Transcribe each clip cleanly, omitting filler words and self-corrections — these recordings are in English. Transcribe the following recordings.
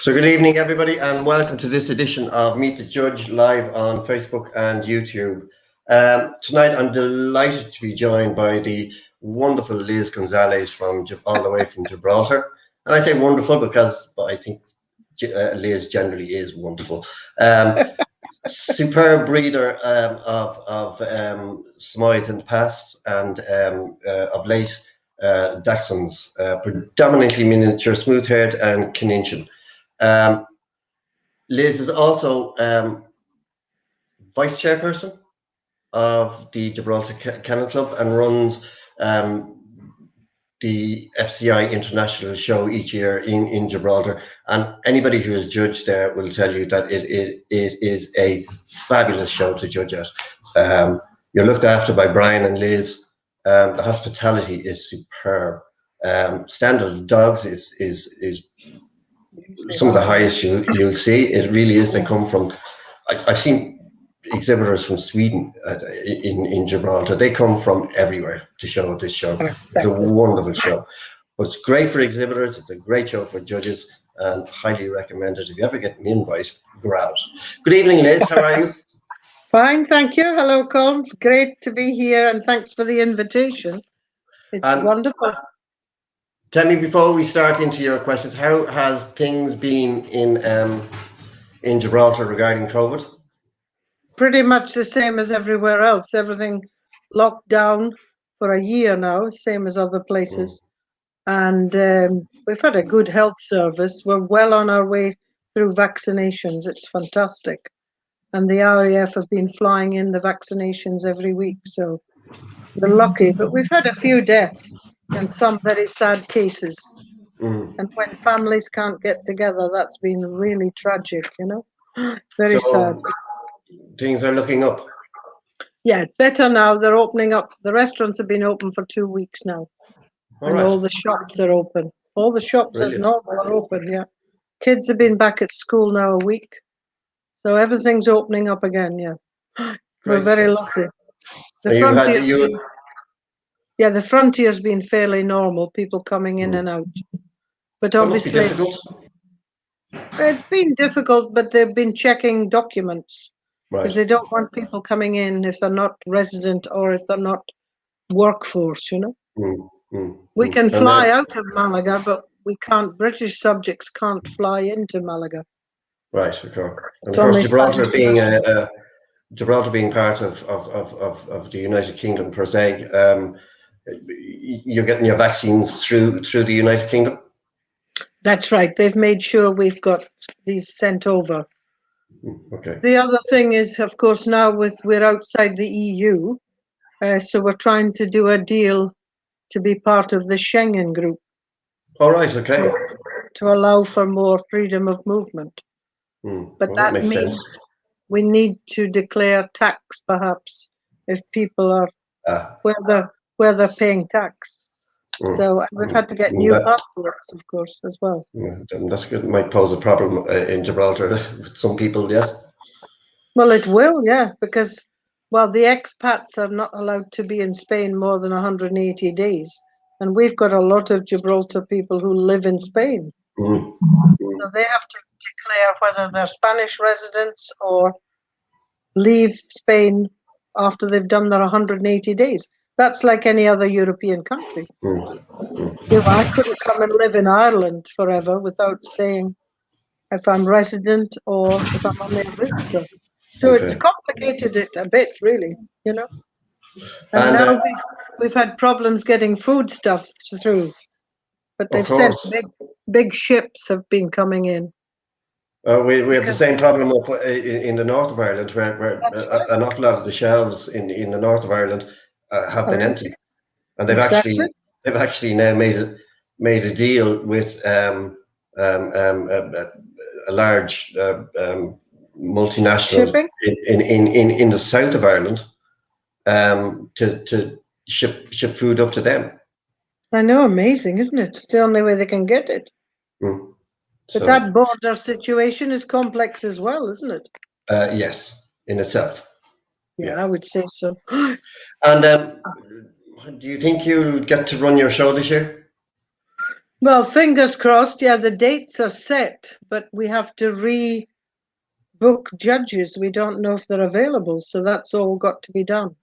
So good evening, everybody, and welcome to this edition of Meet the Judge live on Facebook and YouTube. Tonight, I'm delighted to be joined by the wonderful Liz Gonzalez from all the way from Gibraltar. And I say wonderful because I think Liz generally is wonderful. Superb breeder of Smythe in the past and of late Dachshunds, predominantly miniature, smooth-haired and Canincian. Liz is also vice chairperson of the Gibraltar Kennel Club and runs the FCI International show each year in Gibraltar. And anybody who has judged there will tell you that it is a fabulous show to judge at. You're looked after by Brian and Liz. The hospitality is superb. Standard of dogs is some of the highest you'll see. It really is. They come from. I've seen exhibitors from Sweden in Gibraltar. They come from everywhere to show this show. It's a wonderful show. But it's great for exhibitors. It's a great show for judges, and highly recommended. If you ever get an invite, grab it. Good evening, Liz. How are you? Fine, thank you. Hello, Colm. Great to be here, and thanks for the invitation. It's wonderful. Tell me, before we start into your questions, how has things been in Gibraltar regarding COVID? Pretty much the same as everywhere else. Everything locked down for a year now, same as other places. And we've had a good health service. We're well on our way through vaccinations. It's fantastic. And the RAF have been flying in the vaccinations every week, so we're lucky. But we've had a few deaths and some very sad cases. And when families can't get together, that's been really tragic, you know. Very sad. Things are looking up. Yeah, better now. They're opening up. The restaurants have been open for 2 weeks now. All the shops are open. All the shops as normal are open, yeah. Kids have been back at school now a week. So everything's opening up again, yeah. We're very lucky. The frontier's been fairly normal, people coming in and out. But obviously, it's been difficult, but they've been checking documents. Because they don't want people coming in if they're not resident or if they're not workforce, you know. We can fly out of Malaga, but we can't. British subjects can't fly into Malaga. Right, okay. And of course, Gibraltar being part of the United Kingdom per se, you're getting your vaccines through the United Kingdom? That's right. They've made sure we've got these sent over. Okay. The other thing is, of course, now we're outside the EU, so we're trying to do a deal to be part of the Schengen group. All right, okay. To allow for more freedom of movement. But that means sense. We need to declare tax, perhaps, if people are where they're paying tax. So we've had to get new passports, of course, as well. Yeah, that's good. It might pose a problem in Gibraltar with some people, yes? Well, it will, yeah, because, well, the expats are not allowed to be in Spain more than 180 days. And we've got a lot of Gibraltar people who live in Spain. So they have to declare whether they're Spanish residents or leave Spain after they've done their 180 days. That's like any other European country. I couldn't come and live in Ireland forever without saying if I'm resident or if I'm only a visitor. So it's complicated it a bit, really, you know. And now we've had problems getting foodstuffs through, but they've sent big ships have been coming in. We have the same problem up in the north of Ireland, where an awful lot of the shelves in the north of Ireland have been empty, and they've actually now made a deal with a large multinational in the south of Ireland to ship food up to them. I know, amazing, isn't it? It's the only way they can get it. But that border situation is complex as well, isn't it? Yes, in itself. Yeah, I would say so. And do you think you'll get to run your show this year? Well, fingers crossed. Yeah, the dates are set, but we have to re-book judges. We don't know if they're available, so that's all got to be done.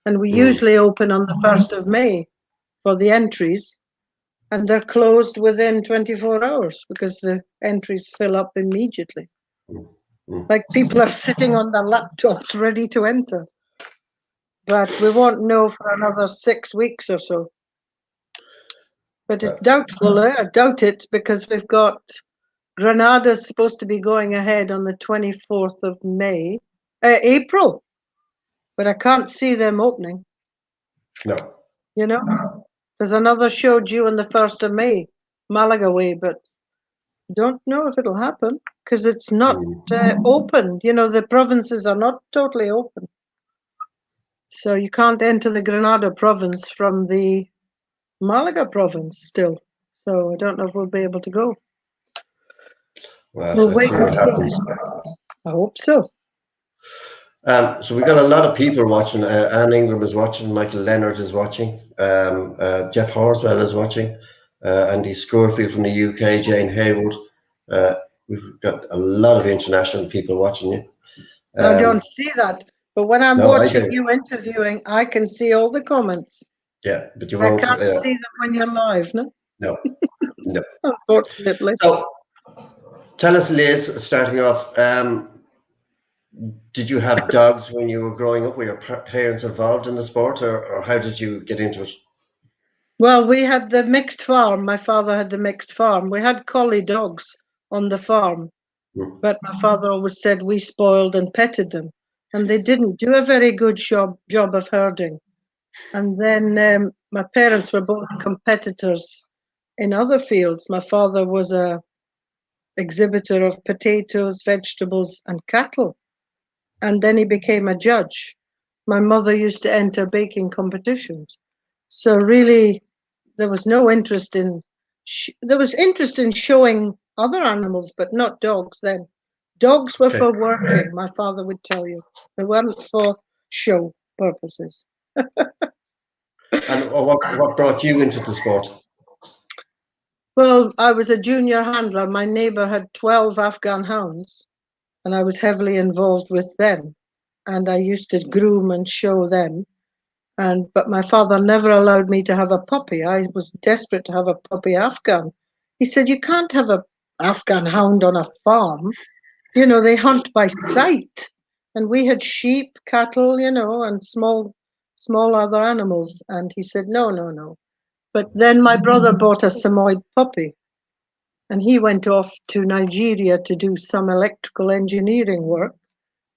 And we usually open on the 1st of May for the entries, and they're closed within 24 hours because the entries fill up immediately. Like people are sitting on their laptops ready to enter. But we won't know for another 6 weeks or so. But it's doubtful. I doubt it because we've got Granada's supposed to be going ahead on the 24th of April. But I can't see them opening. No. You know, there's another show due on the 1st of May, Malaga way, but don't know if it'll happen because it's not open. You know, the provinces are not totally open. So you can't enter the Granada province from the Malaga province still. So I don't know if we'll be able to go. Well, We'll let's wait see and what see. happens. I hope so. So we got a lot of people watching. Anne Ingram is watching. Michael Leonard is watching. Jeff Horswell is watching. Andy Scorefield from the UK. Jane Haywood. We've got a lot of international people watching you. I don't see that. But when I'm No, I watching do. you interviewing, I can see all the comments. Yeah, but you I won't. can't see them when you're live, no? No, no. Unfortunately. So tell us, Liz, starting off. Did you have dogs when you were growing up? Were your parents involved in the sport, or how did you get into it? Well, we had the mixed farm. My father had the mixed farm. We had collie dogs on the farm, but my father always said we spoiled and petted them, and they didn't do a very good job of herding. And then my parents were both competitors in other fields. My father was a exhibitor of potatoes, vegetables, and cattle, and then he became a judge. My mother used to enter baking competitions, so really there was no interest in. There was interest in showing other animals, but not dogs. Then dogs were for working. My father would tell you they weren't for show purposes. And what brought you into the sport? Well, I was a junior handler. My neighbor had 12 Afghan hounds, and I was heavily involved with them. And I used to groom and show them. But my father never allowed me to have a puppy. I was desperate to have a puppy Afghan. He said, "You can't have a Afghan hound on a farm. You know, they hunt by sight." And we had sheep, cattle, you know, and small other animals. And he said, "No, no, no." But then my brother bought a Samoyed puppy, and he went off to Nigeria to do some electrical engineering work.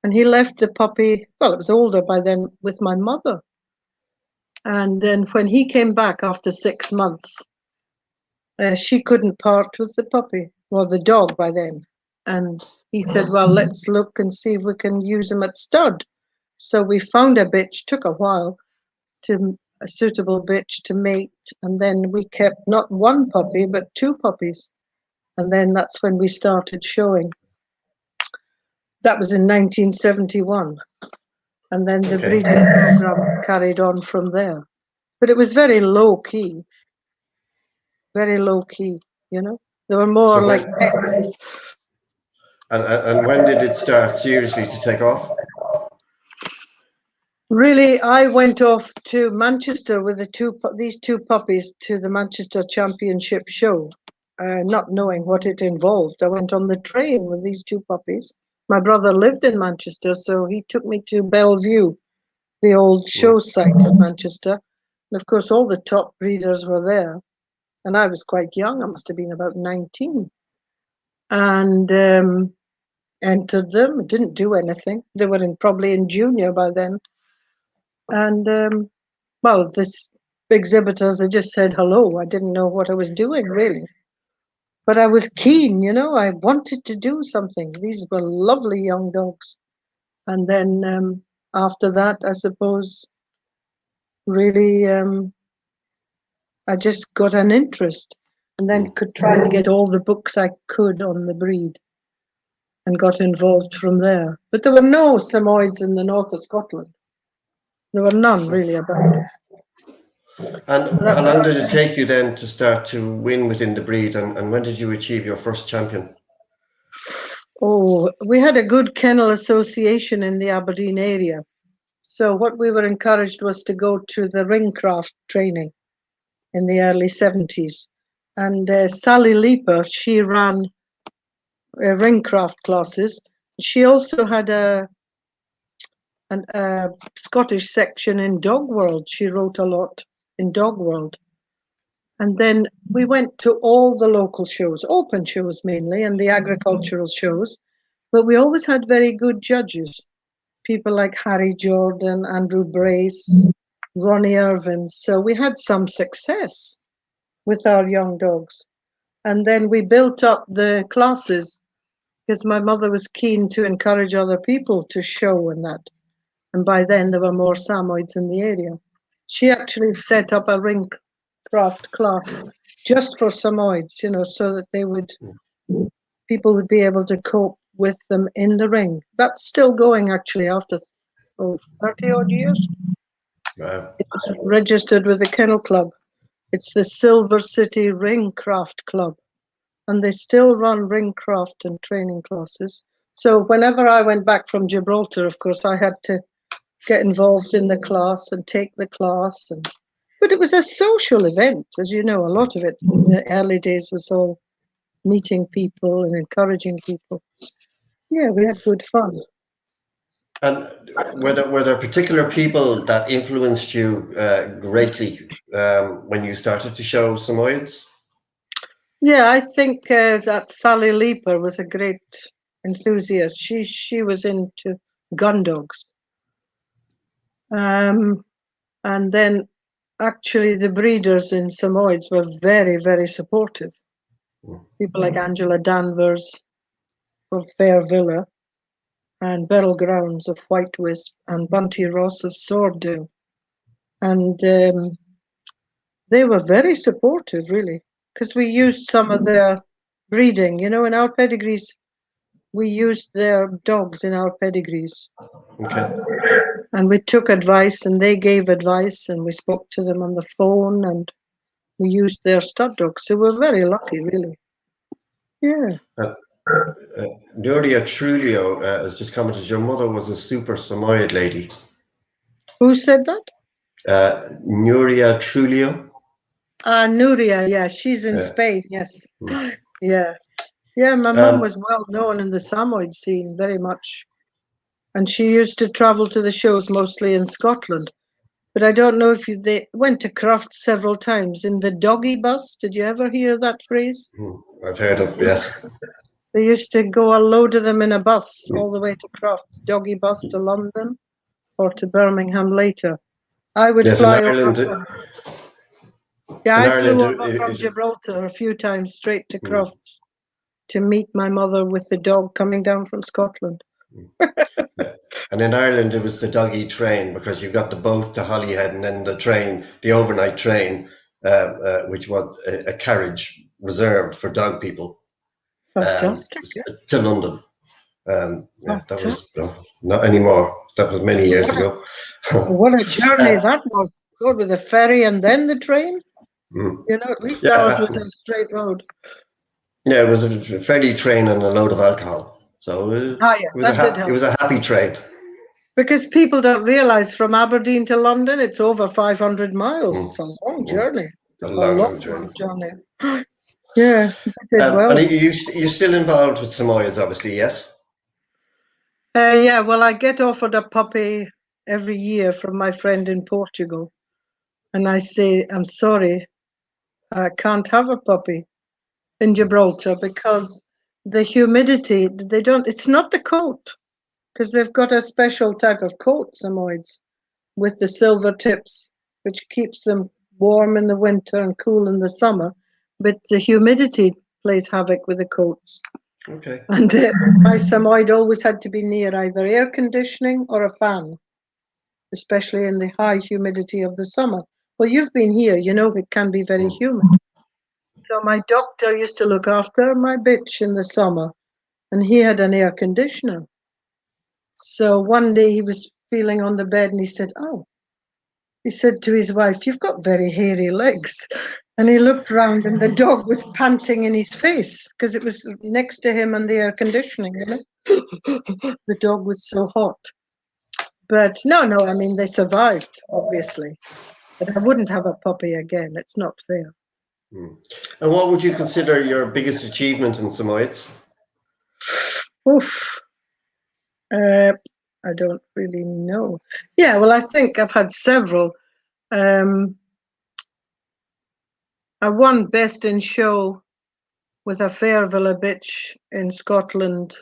And he left the puppy, well, it was older by then, with my mother. And then when he came back after 6 months, she couldn't part with the puppy, or the dog by then. And he said, "Well, let's look and see if we can use him at stud." So we found a bitch, took a while, a suitable bitch to mate. And then we kept not one puppy, but two puppies. And then that's when we started showing. That was in 1971. And then the breeding program carried on from there. But it was very low key, you know. They were more So like pets. and when did it start seriously to take off? Really, I went off to Manchester with these two puppies to the Manchester Championship show, not knowing what it involved. I went on the train with these two puppies. My brother lived in Manchester, so he took me to Bellevue, the old show site of Manchester. And of course, all the top breeders were there. And I was quite young. I must have been about 19. And entered them, didn't do anything. They were probably in junior by then. And well, this exhibitors, they just said hello. I didn't know what I was doing really. But I was keen, you know, I wanted to do something. These were lovely young dogs. And then after that, I suppose, really, I just got an interest and then could try to get all the books I could on the breed and got involved from there. But there were no Samoyeds in the north of Scotland. There were none really about. And So how that's long did it take you then to start to win within the breed, and when did you achieve your first champion? Oh, we had a good kennel association in the Aberdeen area. So what we were encouraged was to go to the ringcraft training in the early 70s. And Sally Leaper, she ran ringcraft classes. She also had a Scottish section in Dog World. She wrote a lot in Dog World. And then we went to all the local shows, open shows mainly, and the agricultural shows. But we always had very good judges, people like Harry Jordan, Andrew Brace, Ronnie Irvin. So we had some success with our young dogs. And then we built up the classes because my mother was keen to encourage other people to show and that. And by then there were more Samoyeds in the area. She actually set up a ring craft class just for Samoyeds, so that people would be able to cope with them in the ring. That's still going actually after 30 odd years. It was registered with the Kennel Club. It's the Silver City Ring Craft Club, and they still run ring craft and training classes. So whenever I went back from Gibraltar, of course, I had to get involved in the class and take the class. But it was a social event, as you know. A lot of it in the early days was all meeting people and encouraging people. Yeah, we had good fun. And were there particular people that influenced you greatly when you started to show Samoyeds? Yeah, I think that Sally Leaper was a great enthusiast. She was into gun dogs. And then actually the breeders in Samoyeds were very, very supportive. People like Angela Danvers of Fair Villa and Beryl Grounds of White Wisp and Bunty Ross of Sworddale. And they were very supportive, really, because we used some of their breeding. In our pedigrees, we used their dogs in our pedigrees. Okay. And we took advice and they gave advice and we spoke to them on the phone and we used their stud dogs. So we're very lucky, really. Yeah. Nuria Trulio has just commented, your mother was a super Samoyed lady. Who said that? Nuria Trulio. Nuria, yeah, she's in Spain, yes. Yeah. Yeah, my mum was well known in the Samoyed scene, very much. And she used to travel to the shows mostly in Scotland. But I don't know if they went to Crufts several times in the doggy bus. Did you ever hear that phrase? I've heard of, yes. They used to go a load of them in a bus all the way to Crufts, doggy bus to London or to Birmingham later. I would Yes, fly in over. Ireland. I flew Ireland, over from Gibraltar a few times straight to Crufts to meet my mother with the dog coming down from Scotland. And in Ireland, it was the doggy train, because you've got the boat to Holyhead and then the train, the overnight train, which was a carriage reserved for dog people. Fantastic. To London. That was Fantastic. not anymore. That was many years ago. What a journey that was. Go with the ferry and then the train. At least ours was a straight road. Yeah, it was a ferry train and a load of alcohol. So yes, that did help. It was a happy train. Because people don't realise from Aberdeen to London, it's over 500 miles. It's a long journey. A long journey. Yeah, it did well. And you're still involved with Samoyeds, obviously, yes? Yeah, well, I get offered a puppy every year from my friend in Portugal. And I say, I'm sorry, I can't have a puppy in Gibraltar because the humidity, it's not the coat, because they've got a special type of coat, Samoyeds, with the silver tips, which keeps them warm in the winter and cool in the summer. But the humidity plays havoc with the coats. Okay. And my Samoyed always had to be near either air conditioning or a fan, especially in the high humidity of the summer. Well, you've been here, it can be very humid. So my doctor used to look after my bitch in the summer, and he had an air conditioner. So one day he was feeling on the bed and he said, oh, he said to his wife, "You've got very hairy legs." And he looked round and the dog was panting in his face because it was next to him and the air conditioning, you know. The dog was so hot. But no, I mean, they survived, obviously. But I wouldn't have a puppy again. It's not fair. And what would you consider your biggest achievement in Samoyeds? Oof. I don't really know. Yeah, well, I think I've had several. I won Best in Show with a Fairville bitch in Scotland.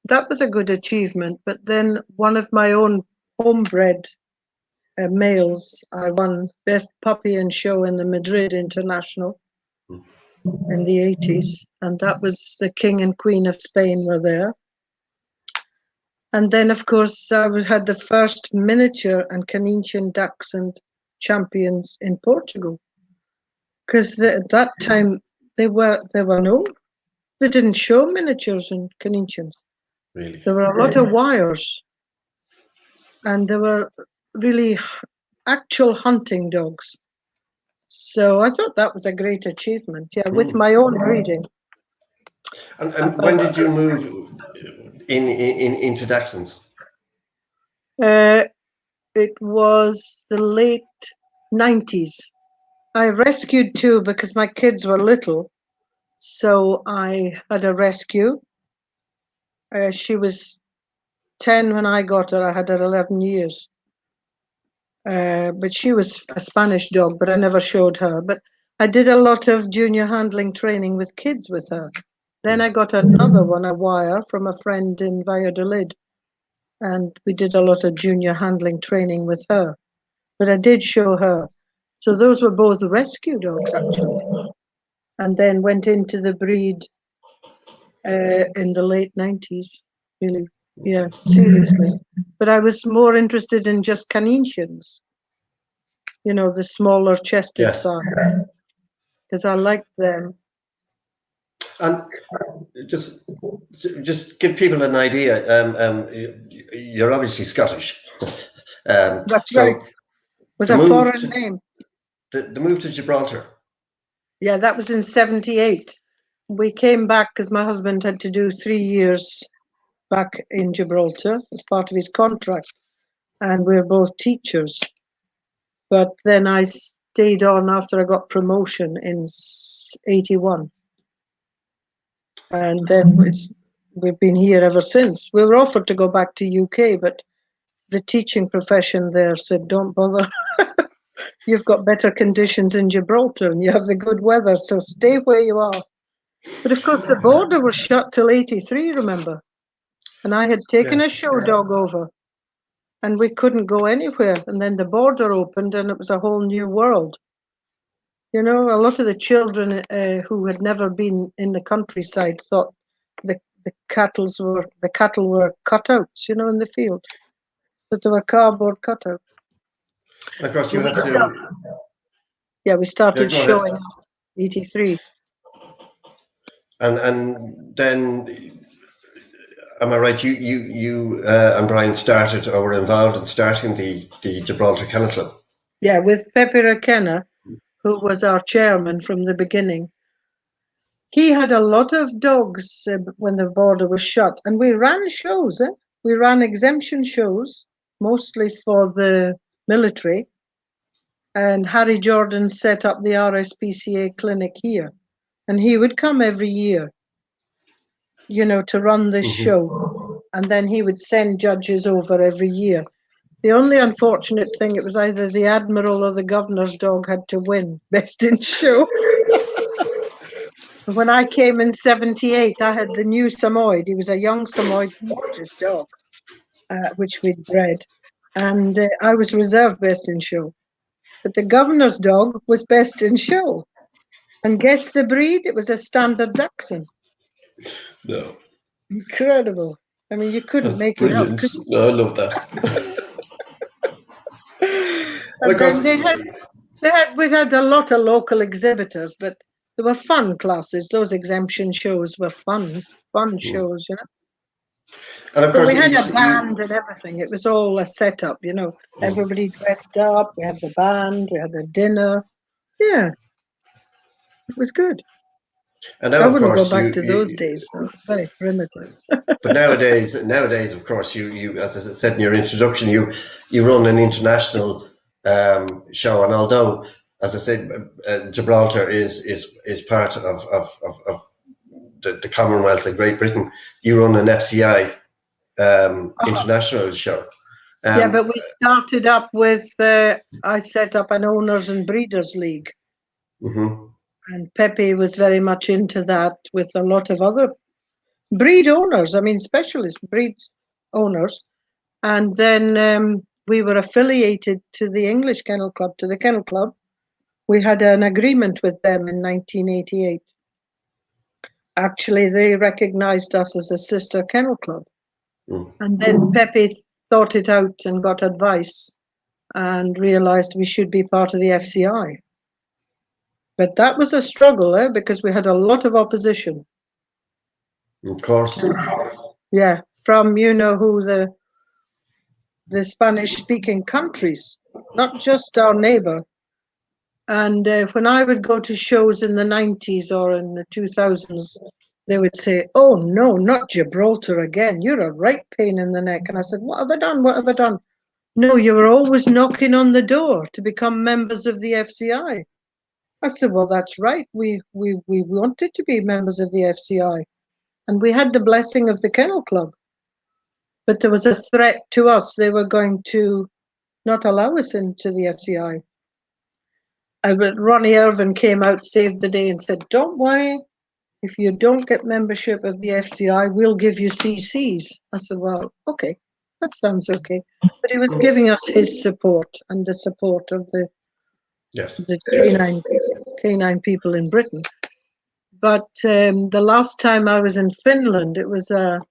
That was a good achievement. But then one of my own homebred males, I won Best Puppy in Show in the Madrid International in the 80s. And that was the King and Queen of Spain were there. And then, of course, I had the first miniature and Canadian Dachshund champions in Portugal. Because at that time, they didn't show miniatures and Canadians. Really? There were a lot of wires. And there were really actual hunting dogs. So I thought that was a great achievement. Yeah, with my own breeding. And when did you move into Dachshunds? It was the late 90s. I rescued two because my kids were little. So I had a rescue. She was 10 when I got her. I had her 11 years. But she was a Spanish dog, but I never showed her. But I did a lot of junior handling training with kids with her. Then I got another one, a wire, from a friend in Valladolid. And we did a lot of junior handling training with her. But I did show her. So those were both rescue dogs, actually. And then went into the breed in the late 90s, really. Yeah, seriously. But I was more interested in just Canadians, you know, the smaller chested side, because I liked them. And just give people an idea. You're obviously Scottish. That's so right. With a foreign name. The move to Gibraltar. Yeah, that was in 78. We came back because my husband had to do 3 years back in Gibraltar as part of his contract. And we're both teachers. But then I stayed on after I got promotion in 81. And then we've been here ever since. We were offered to go back to UK, but the teaching profession there said, don't bother. You've got better conditions in Gibraltar and you have the good weather, so stay where you are. But of course, the border was shut till 83, remember? And I had taken a show dog over and we couldn't go anywhere. And then the border opened and it was a whole new world. You know, a lot of the children who had never been in the countryside thought the cattle were cutouts, you know, in the field. But they were cardboard cutouts. And of course, you have to. Yeah, we started showing 83. And then, am I right? You and Brian started or were involved in starting the Gibraltar Kennel Club. Yeah, with Pepe Requena, who was our chairman from the beginning. He had a lot of dogs when the border was shut, and we ran shows. We ran exemption shows, mostly for the military. And Harry Jordan set up the RSPCA clinic here, and he would come every year, you know, to run this show, and then he would send judges over every year. The only unfortunate thing, it was either the Admiral or the Governor's dog had to win Best in Show. When I came in 78, I had the new Samoyed. He was a young Samoyed, gorgeous dog, which we'd bred. And I was reserved Best in Show. But the Governor's dog was Best in Show. And guess the breed? It was a standard Dachshund. No. Incredible. I mean, you couldn't make brilliant. it up. No, I love that. And then we had a lot of local exhibitors, but they were fun classes. Those exemption shows were fun shows, you know. And of But course, we had a band and everything. It was all a setup, you know. Everybody dressed up. We had the band. We had the dinner. Yeah, it was good. and now I of wouldn't go course back to those days, though. Very primitive. but nowadays, of course, you, as I said in your introduction, you run an international show, and although, as I said, Gibraltar is part of the Commonwealth of Great Britain, you run an FCI international show. Yeah, but we started up with, I set up an owners and breeders league. Mm-hmm. And Pepe was very much into that with a lot of other breed owners, I mean, specialist breed owners. And then we were affiliated to the English Kennel Club, to the Kennel Club. We had an agreement with them in 1988. Actually, they recognized us as a sister kennel club. And then Pepe thought it out and got advice and realized we should be part of the FCI. But that was a struggle, because we had a lot of opposition. Of course. Yeah, from who the Spanish-speaking countries, not just our neighbor. And when I would go to shows in the 90s or in the 2000s, they would say, "Oh no, not Gibraltar again. You're a right pain in the neck." And I said, "What have I done? What have I done?" "No, you were always knocking on the door to become members of the FCI." I said, "Well, that's right. We wanted to be members of the FCI, and we had the blessing of the Kennel Club. But there was a threat to us. They were going to not allow us into the FCI. Ronnie Irvin came out, saved the day, and said, "Don't worry. If you don't get membership of the FCI, we'll give you CCs." I said, "Well, okay, that sounds okay." But he was giving us his support and the support of the canine people in Britain. But the last time I was in Finland, it was a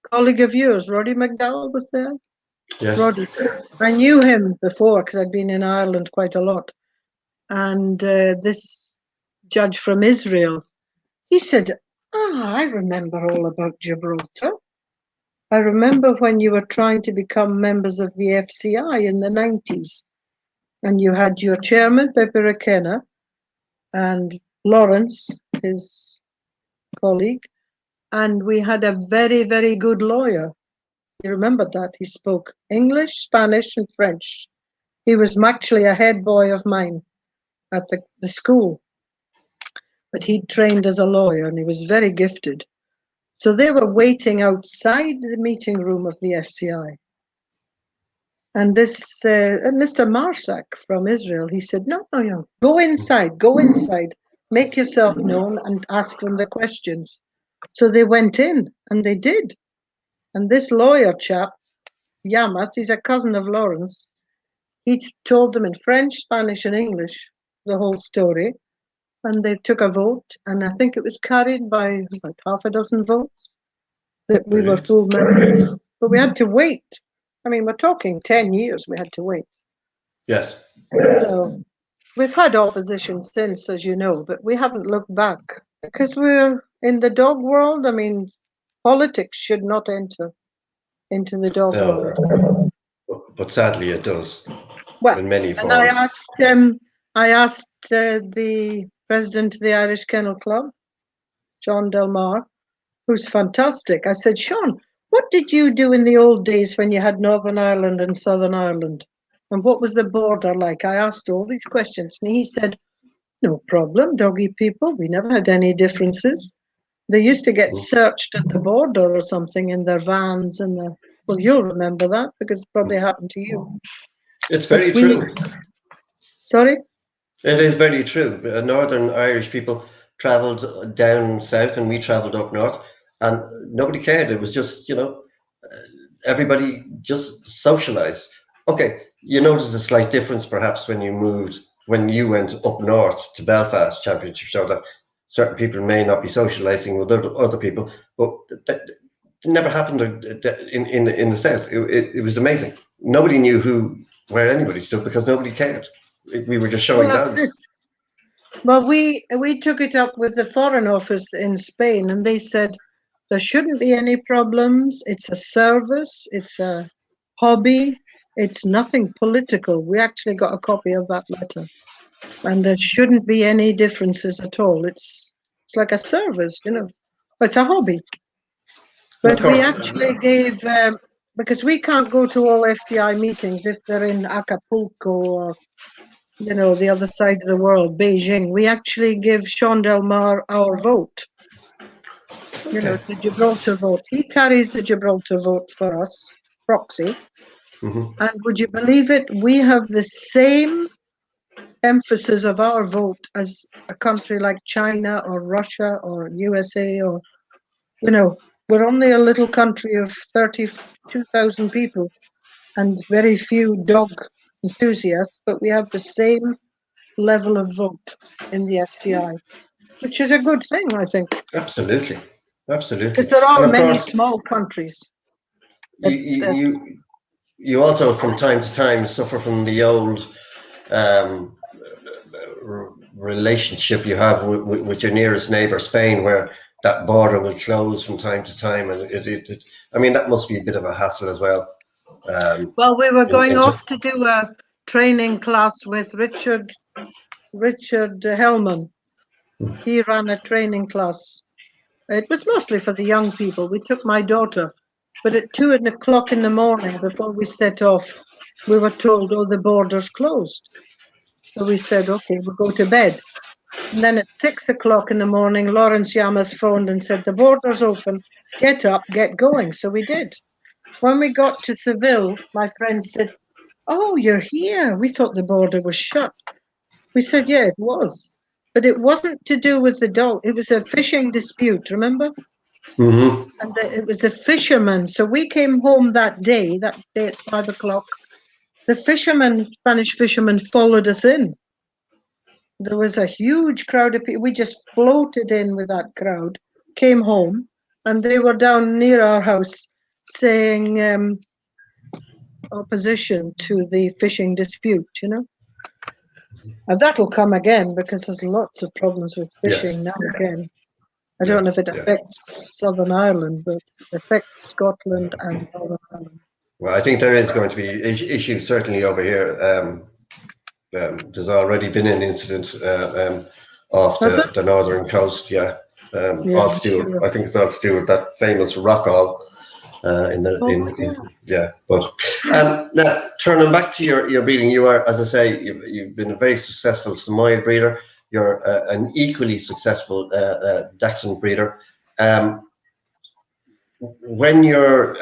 colleague of yours, Roddy McDowell, was there. Yes. Roddy. I knew him before because I'd been in Ireland quite a lot. And this judge from Israel, he said, "I remember all about Gibraltar. I remember when you were trying to become members of the FCI in the 90s. And you had your chairman, Pepe Requena, and Lawrence, his colleague. And we had a very, very good lawyer. You remember that? He spoke English, Spanish, and French. He was actually a head boy of mine at the school. But he trained as a lawyer and he was very gifted. So they were waiting outside the meeting room of the FCI. And this Mr. Marsak from Israel, he said, no, go inside, make yourself known and ask them the questions. So they went in and they did. And this lawyer chap, Yamas, he's a cousin of Lawrence, he told them in French, Spanish, and English the whole story. And they took a vote, and I think it was carried by about half a dozen votes that we were full members. But we had to wait. I mean, we're talking 10 years we had to wait. Yes. So we've had opposition since, as you know, but we haven't looked back because we're in the dog world. I mean, politics should not enter into the dog world. But sadly it does. Well, in many forms. And I asked the president of the Irish Kennel Club, John Delmar, who's fantastic. I said, "Sean, what did you do in the old days when you had Northern Ireland and Southern Ireland? And what was the border like?" I asked all these questions. And he said, "No problem, doggy people. We never had any differences. They used to get searched at the border or something in their vans. Well, you'll remember that because it probably happened to you." It's very true. Sorry? It is very true. Northern Irish people travelled down south and we travelled up north and nobody cared. It was just, everybody just socialised. Okay, you noticed a slight difference perhaps when you went up north to Belfast Championship, so that certain people may not be socialising with other people, but that never happened in the south. It was amazing. Nobody knew where anybody stood because nobody cared. We were just showing hands. Well, we took it up with the Foreign Office in Spain, and they said, There shouldn't be any problems. It's a service. It's a hobby. It's nothing political. We actually got a copy of that letter, and there shouldn't be any differences at all. It's like a service, you know. It's a hobby. Of But we course. actually gave, because we can't go to all FCI meetings if they're in Acapulco or, you know, the other side of the world, Beijing. We actually give Sean Del Mar our vote, you know, Okay. the Gibraltar vote. He carries the Gibraltar vote for us, proxy. Hmm. And would you believe it? We have the same emphasis of our vote as a country like China or Russia or USA or, you know, we're only a little country of 32,000 people and very few dog enthusiasts, but we have the same level of vote in the FCI, which is a good thing, I think, Absolutely. Absolutely. because there And are of many course, small countries you, that, you, you, you also from time to time suffer from the old um, relationship you have with your nearest neighbour, Spain, where that border will close from time to time. And I mean, that must be a bit of a hassle as well. well, we were going In off to do a training class with Richard Hellman. He ran a training class. It was mostly for the young people. We took my daughter, but at 2 o'clock in the morning, before we set off, we were told, "Oh, the border's closed." So we said, "Okay, we'll go to bed." And then at 6 o'clock in the morning, Lawrence Yamas phoned and said, "The border's open. Get up, get going." So we did. When we got to Seville, my friend said, "Oh, you're here. We thought the border was shut." We said, "Yeah, it was." But it wasn't to do with the dog. It was a fishing dispute, remember? Mm-hmm. And it was the fishermen. So we came home that day at 5 o'clock. The fishermen, Spanish fishermen, followed us in. There was a huge crowd of people. We just floated in with that crowd, came home, and they were down near our house saying opposition to the fishing dispute, you know. And that'll come again because there's lots of problems with Yes. fishing now again. I Yeah. don't know if it Yeah. affects Southern Ireland, but it affects Scotland and Northern Ireland. Well, I think there is going to be issues certainly over here. There's already been an incident off Has it? the northern coast. Yeah. Yeah, All I'm to do. sure. I think it's all to do with that famous rock hall. Oh, yeah. Yeah. But now turning back to your breeding, you are, as I say, you've been a very successful Samoyed breeder. You're an equally successful Dachshund breeder. Um, when you're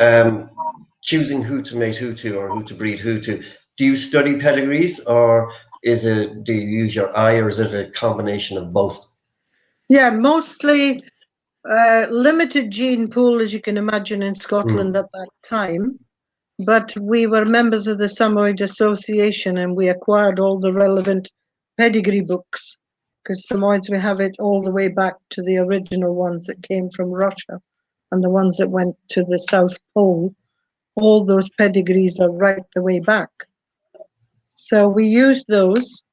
choosing who to mate who to or who to breed who to, do you study pedigrees or do you use your eye, or is it a combination of both? Yeah, mostly limited gene pool, as you can imagine, in Scotland at that time. But we were members of the Samoyed Association and we acquired all the relevant pedigree books because Samoyeds, we have it all the way back to the original ones that came from Russia and the ones that went to the South Pole. All those pedigrees are right the way back. So we used those.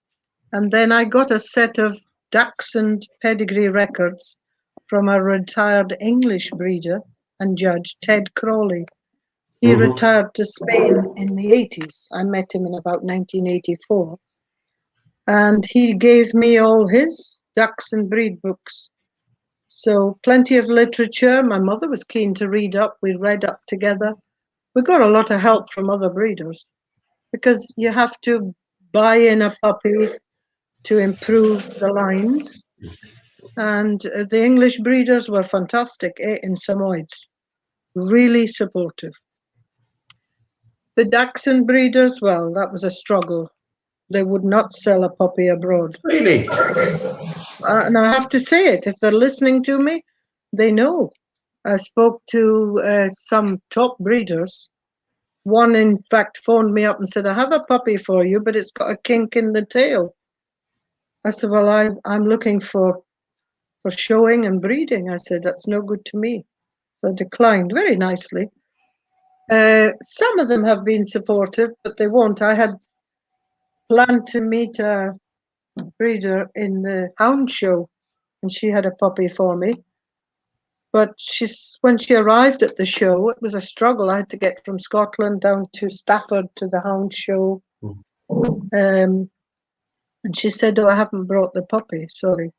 And then I got a set of Dachshund pedigree records from a retired English breeder and judge, Ted Crawley. He Mm-hmm. retired to Spain in the 80s. I met him in about 1984. And he gave me all his Dachshund breed books. So plenty of literature. My mother was keen to read up. We read up together. We got a lot of help from other breeders because you have to buy in a puppy to improve the lines. And the English breeders were fantastic in Samoyeds, really supportive. The Dachshund breeders, well, that was a struggle. They would not sell a puppy abroad. Really? And I have to say it, if they're listening to me, they know. I spoke to some top breeders. One, in fact, phoned me up and said, "I have a puppy for you, but it's got a kink in the tail." I said, "Well, I'm looking for showing and breeding." I said, "That's no good to me." So I declined very nicely. Some of them have been supportive, but they won't. I had planned to meet a breeder in the hound show, and she had a puppy for me. But when she arrived at the show, it was a struggle. I had to get from Scotland down to Stafford to the Hound show. And she said, "Oh, I haven't brought the puppy, sorry."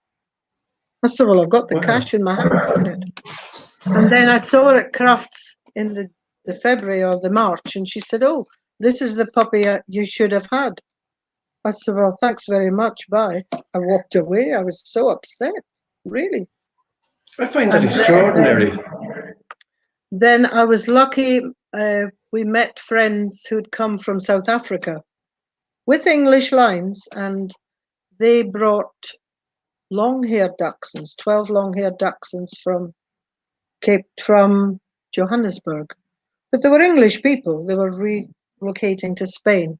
I said, "Well, I've got the cash in my hand pocket." And then I saw her at Crafts in the February or the March, and she said, "Oh, this is the puppy you should have had." I said, "Well, thanks very much, bye." I walked away. I was so upset, really. I find that extraordinary. Then I was lucky. We met friends who'd come from South Africa with English lines, and they brought long-haired dachshunds, 12 long-haired dachshunds from Johannesburg. But they were English people. They were relocating to Spain.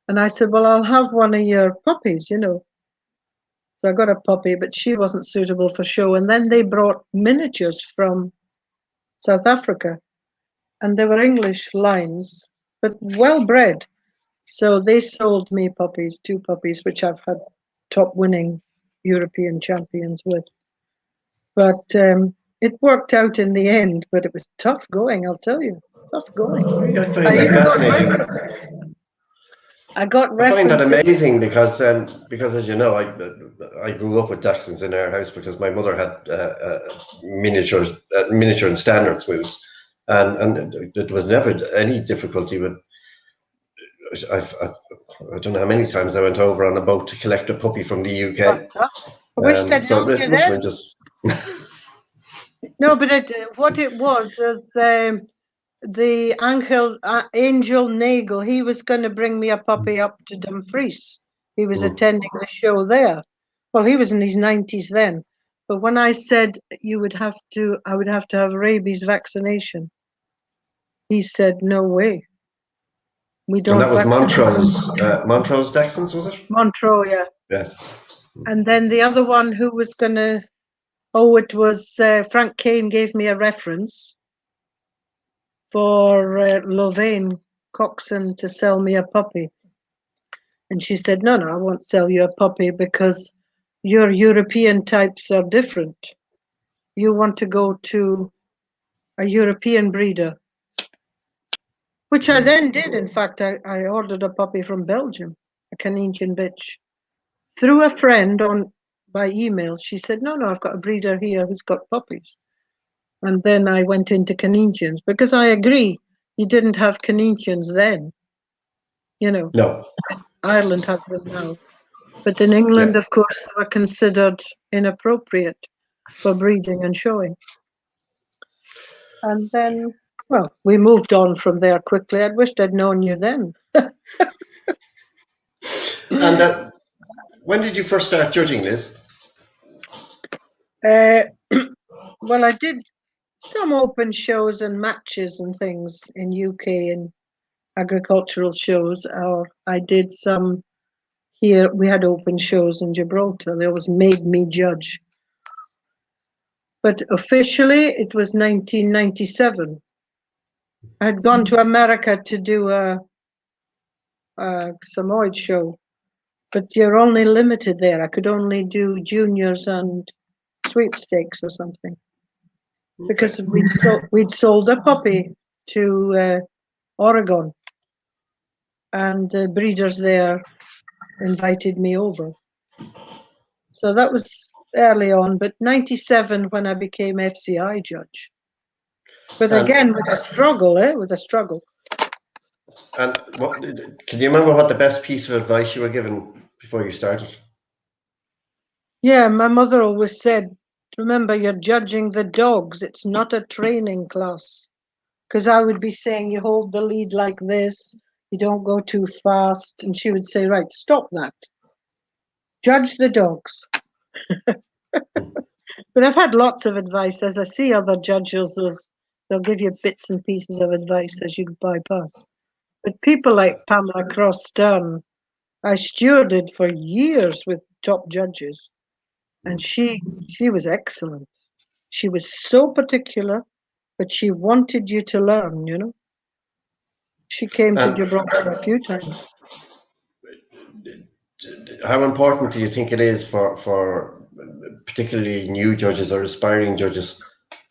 And I said, "Well, I'll have one of your puppies, you know." So I got a puppy, but she wasn't suitable for show. And then they brought miniatures from South Africa, and they were English lines, but well bred. So they sold me puppies, 2 puppies, which I've had top winning European champions with. But it worked out in the end, but it was tough going, I'll tell you. Tough going. I find that fascinating. I got I find that references. amazing because as you know, I grew up with Dachshunds in our house because my mother had miniature and standard smooths, and there was never any difficulty with. I don't know how many times I went over on a boat to collect a puppy from the UK. I wished I'd So known it you must have then. been just. No, but what it was is the Angel Nagel, he was going to bring me a puppy up to Dumfries. He was attending the show there. Well, he was in his 90s then. But when I said I would have to have rabies vaccination, he said, "No way. We And don't that was vaccinate." Montrose Dachshunds, was it? Montreux, yeah. Yes. And then the other one who was going to, it was Frank Kane gave me a reference for Lorraine Coxon to sell me a puppy. And she said, "No, I won't sell you a puppy because your European types are different. You want to go to a European breeder," which I then did. In fact, I ordered a puppy from Belgium, a Canadian bitch, through a friend by email. She said, "No, I've got a breeder here who's got puppies." And then I went into Canadians because I agree, you didn't have Canadians then. You know, No. Ireland has them now. But in England, Yeah. of course, they were considered inappropriate for breeding and showing. And then, well, we moved on from there quickly. I wished I'd known you then. And when did you first start judging, Liz? Well, I did some open shows and matches and things in UK and agricultural shows, or I did some here. We had open shows in Gibraltar. They always made me judge. But officially, it was 1997. I had gone to America to do a Samoyed show, but you're only limited there. I could only do juniors and sweepstakes or something because we'd sold a puppy to Oregon, and the breeders there invited me over. So that was early on, but 97 when I became FCI judge. But again, with a struggle, with a struggle. And can you remember what the best piece of advice you were given before you started? Yeah, my mother always said, "Remember, you're judging the dogs. It's not a training class." Because I would be saying, "You hold the lead like this. You don't go too fast." And she would say, "Right, stop that. Judge the dogs." But I've had lots of advice. As I see other judges, they'll give you bits and pieces of advice as you bypass. But people like Pamela Cross Stern, I stewarded for years with top judges, and she was excellent. She was so particular, but she wanted you to learn, you know. She came to Gibraltar a few times. How important do you think it is for particularly new judges or aspiring judges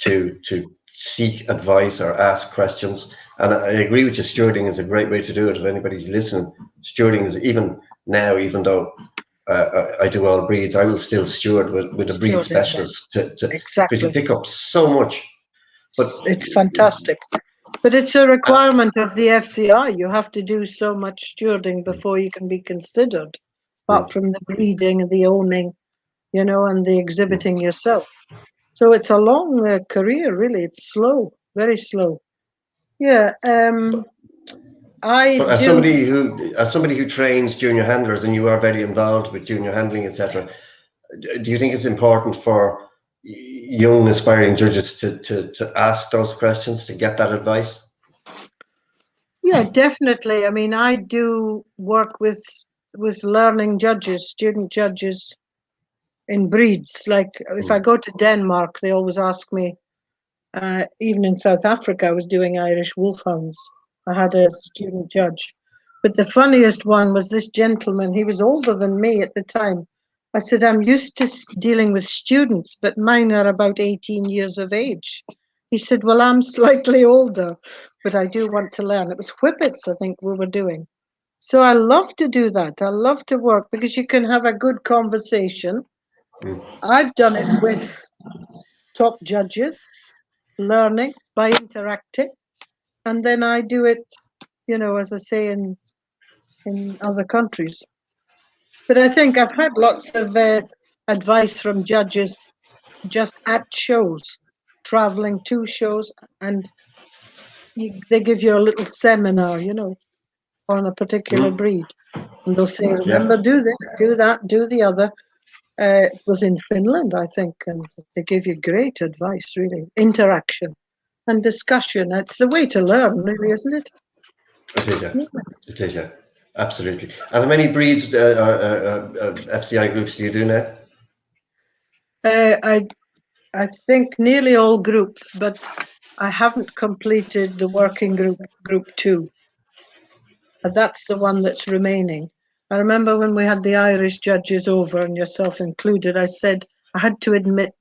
to seek advice or ask questions. And I agree with you, stewarding is a great way to do it. If anybody's listening, stewarding is, even now, even though I do all breeds, I will still steward with a breed Stewarding, yeah. specialist because you Exactly. pick up so much. But It's fantastic. But it's a requirement of the FCI. You have to do so much stewarding before you can be considered, apart from the breeding and the owning, you know, and the exhibiting yourself. So it's a long career, really. It's slow, very slow. Yeah. I But do. as somebody who trains junior handlers, and you are very involved with junior handling, etc., do you think it's important for young aspiring judges to ask those questions, to get that advice? Yeah, definitely. I mean, I do work with learning judges, student judges in breeds. Like if I go to Denmark, they always ask me. Even in South Africa, I was doing Irish wolfhounds. I had a student judge. But the funniest one was this gentleman. He was older than me at the time. I said, I'm used to dealing with students, but mine are about 18 years of age. He said, well, I'm slightly older, but I do want to learn. It was whippets, I think, we were doing. So I love to do that. I love to work because you can have a good conversation. I've done it with top judges, learning by interacting, and then I do it, you know, as I say, in other countries. But I think I've had lots of advice from judges just at shows, traveling to shows, and they give you a little seminar, you know, on a particular breed, and they'll say, Yeah. remember, do this, do that, do the other. It was in Finland, I think, and they give you great advice, really. Interaction and discussion. It's the way to learn, really, isn't it? It is, yeah. It is, yeah. Absolutely. And how many breeds FCI groups do you do now? I think nearly all groups, but I haven't completed the working group 2. That's the one that's remaining. I remember when we had the Irish judges over, and yourself included, I said I had to admit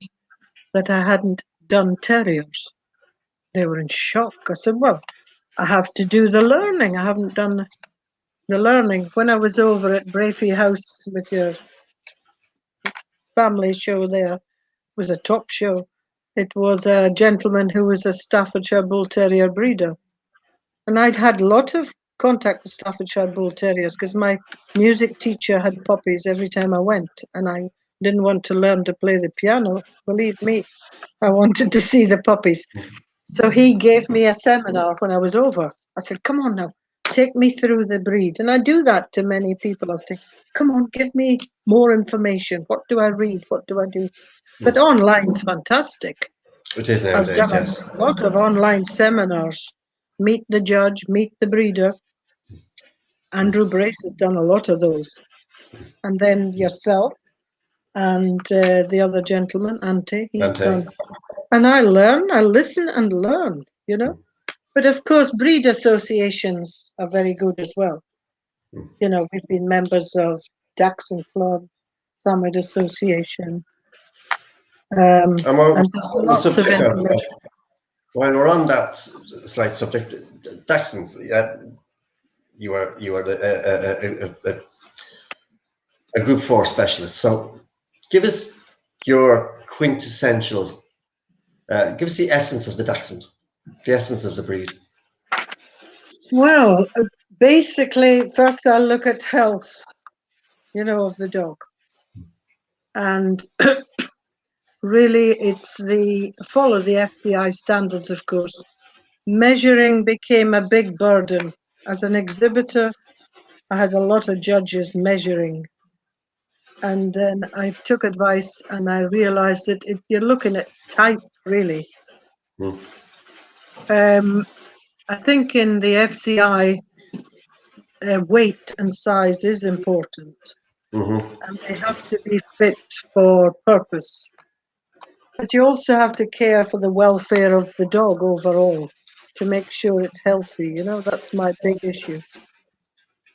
that I hadn't done terriers. They were in shock. I said, well, I have to do the learning. I haven't done the learning. When I was over at Brafey House with your family show there, it was a top show. It was a gentleman who was a Staffordshire Bull Terrier breeder. And I'd had a lot of contact with Staffordshire Bull Terriers because my music teacher had puppies every time I went. And I didn't want to learn to play the piano. Believe me, I wanted to see the puppies. So he gave me a seminar when I was over. I said, come on now, take me through the breed. And I do that to many people. I say, come on, give me more information. What do I read? What do I do? But online's fantastic. It is I've nowadays, done yes. a lot of online seminars. Meet the judge, meet the breeder. Andrew Brace has done a lot of those. And then yourself and the other gentleman, Ante, he's Ante. done. And I learn, I listen and learn, you know. But of course, breed associations are very good as well. You know, we've been members of Dachshund Club, Summit Association, And we're and there's on the lots of subject of, information. while we're on that slight subject, Dachshunds, you are a group 4 specialist. So give us your quintessential, give us the essence of the Dachshund, the essence of the breed. Well, basically, first I'll look at health, you know, of the dog. And really, it's follow the FCI standards, of course. Measuring became a big burden. As an exhibitor, I had a lot of judges measuring. And then I took advice and I realized that you're looking at type, really. I think in the FCI, weight and size is important. And they have to be fit for purpose. But you also have to care for the welfare of the dog overall to make sure it's healthy. You know, that's my big issue.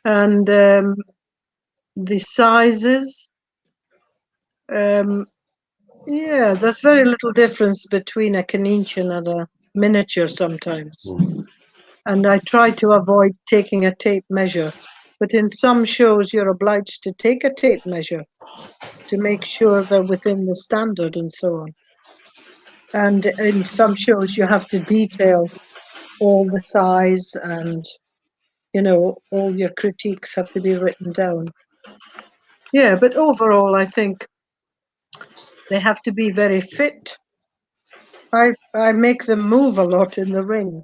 And the sizes, Yeah, there's very little difference between a Canadian and a miniature sometimes. And I try to avoid taking a tape measure. But in some shows, you're obliged to take a tape measure to make sure they're within the standard and so on. And in some shows, you have to detail all the size and, all your critiques have to be written down. Yeah, but overall, I think they have to be very fit. I make them move a lot in the ring.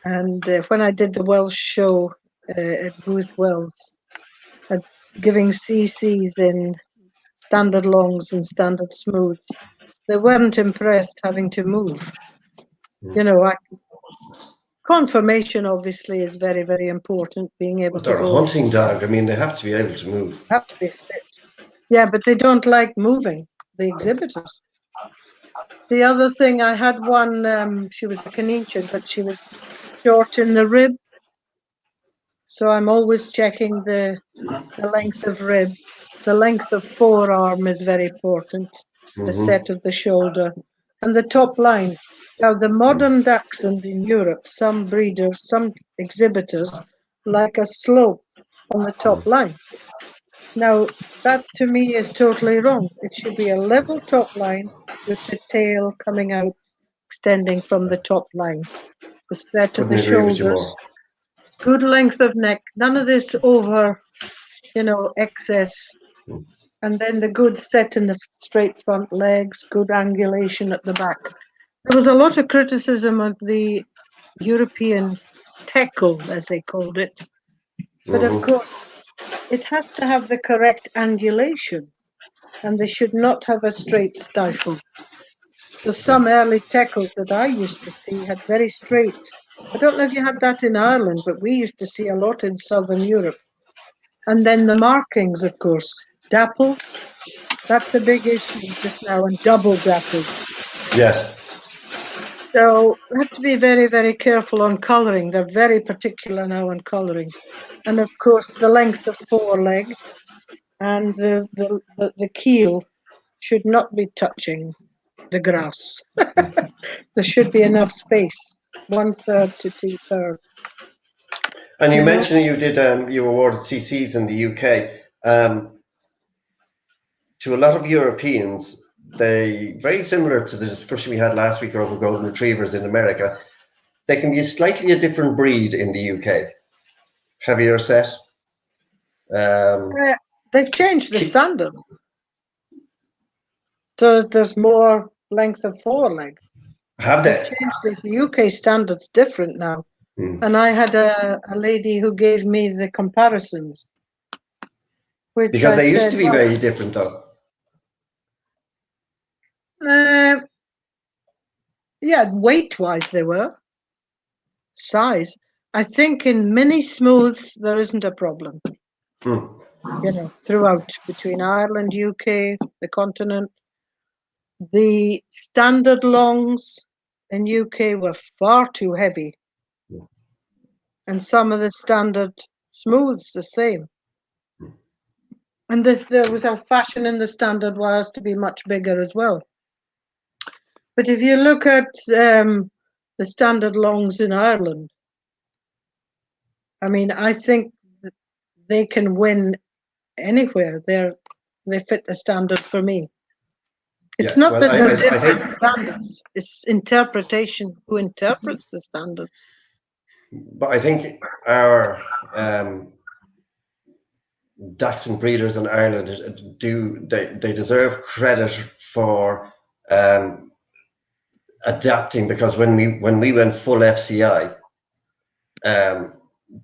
And when I did the Welsh show at Booth Wells, giving CCs in standard longs and standard smooths, they weren't impressed having to move. Conformation obviously is very, very important, being able But to they're a go, hunting dog. I mean, they have to be able to move. have to be fit. Yeah, but they don't like moving, the exhibitors. The other thing, I had one, she was a Canadian, but she was short in the rib. So I'm always checking the length of rib. The length of forearm is very important, the set of the shoulder, and the top line. Now, the modern dachshund in Europe, some breeders, some exhibitors like a slope on the top line. Now, that to me is totally wrong. It should be a level top line with the tail coming out, extending from the top line. The set of Couldn't the agree with you more. shoulders, good length of neck, none of this over, excess. And then the good set in the straight front legs, good angulation at the back. There was a lot of criticism of the European tackle, as they called it. But of course, it has to have the correct angulation, and they should not have a straight stifle. So some early tackles that I used to see had very straight. I don't know if you had that in Ireland, but we used to see a lot in Southern Europe. And then the markings, of course, dapples. That's a big issue just now, and double dapples. Yes. So we have to be very, very careful on colouring. They're very particular now on colouring. And of course, the length of foreleg and the keel should not be touching the grass. There should be enough space, 1/3 to 2/3. And you You know? mentioned you did you awarded CCs in the UK. To a lot of Europeans, they very similar to the discussion we had last week over golden retrievers in America. They can be slightly a different breed in the UK. Heavier set. They've changed the standard. So there's more length of foreleg. Have They've they? changed the UK standards different now. And I had a lady who gave me the comparisons, which Because I they used said, to be very different, though. yeah, weight-wise they were. Size. I think in mini smooths there isn't a problem. Throughout between Ireland, UK, the continent. The standard longs in UK were far too heavy. And some of the standard smooths the same. And there was a fashion in the standard wires to be much bigger as well. But if you look at the standard longs in Ireland, I mean, I think they can win anywhere. They fit the standard for me. It's not that they're different standards. It's interpretation. Who interprets the standards? But I think our Dachshund breeders in Ireland they deserve credit for adapting, because when we went full FCI,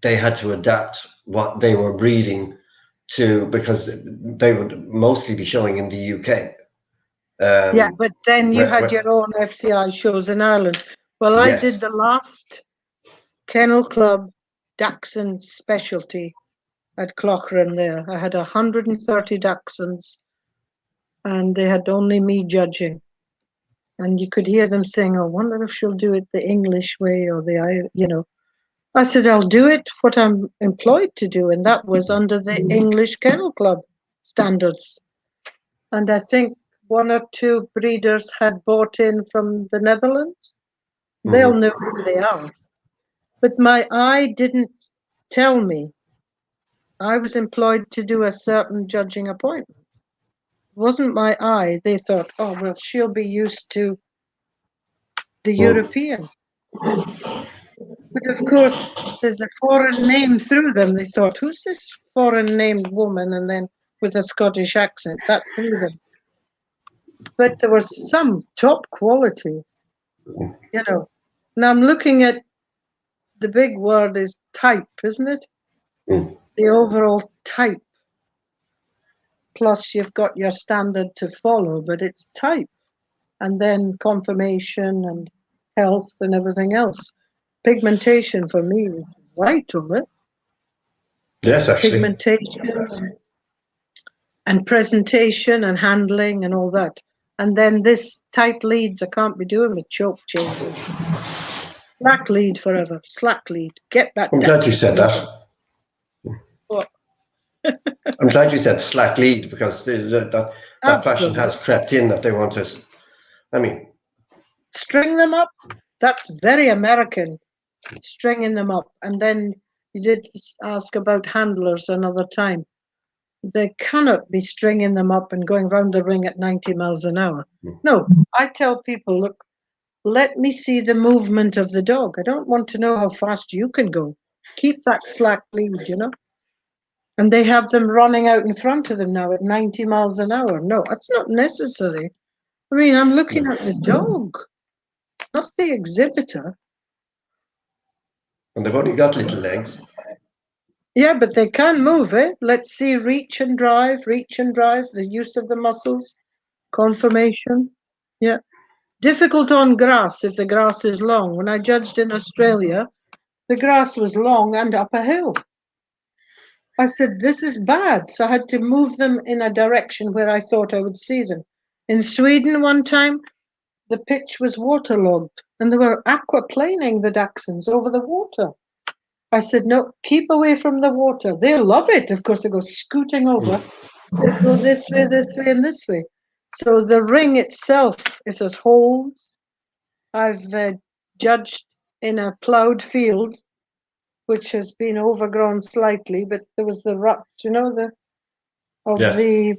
they had to adapt what they were breeding to, because they would mostly be showing in the UK. Yeah, but then you had your own FCI shows in Ireland. Well, I did the last Kennel Club Dachshund specialty at Clochran there. I had 130 Dachshunds, and they had only me judging. And you could hear them saying, I wonder if she'll do it the English way or I said, I'll do it what I'm employed to do. And that was under the English Kennel Club standards. And I think one or two breeders had bought in from the Netherlands. They'll know who they are. But my eye didn't tell me. I was employed to do a certain judging appointment. It wasn't my eye. They thought, oh, well, she'll be used to the European. But of course, the foreign name threw them. They thought, who's this foreign named woman? And then with a Scottish accent, that threw them. But there was some top quality, you know. Now I'm looking at the big word is type, isn't it? The overall type. Plus you've got your standard to follow, but it's type. And then confirmation and health and everything else. Pigmentation for me is vital. Yes, actually. Pigmentation and presentation and handling and all that. And then this tight leads, I can't be doing with choke changes. Slack lead forever, slack lead. Get that. I'm glad you said that. What? I'm glad you said slack lead, because that fashion has crept in that they want to, I mean. String them up. That's very American, stringing them up. And then you did ask about handlers another time. They cannot be stringing them up and going round the ring at 90 miles an hour. No, I tell people, look, let me see the movement of the dog. I don't want to know how fast you can go. Keep that slack lead, you know. And they have them running out in front of them now at 90 miles an hour. No, that's not necessary. I mean, I'm looking at the dog, not the exhibitor. And they've only got little legs. Yeah, but they can move, eh? Let's see, reach and drive, the use of the muscles, confirmation. Yeah. Difficult on grass if the grass is long. When I judged in Australia, the grass was long and up a hill. I said, this is bad. So I had to move them in a direction where I thought I would see them. In Sweden one time, the pitch was waterlogged and they were aquaplaning the Dachshunds over the water. I said, no, keep away from the water. They'll love it. Of course, they go scooting over. I said, go this way, and this way. So the ring itself, if there's holes, I've judged in a ploughed field, which has been overgrown slightly, but there was the ruts, you know, the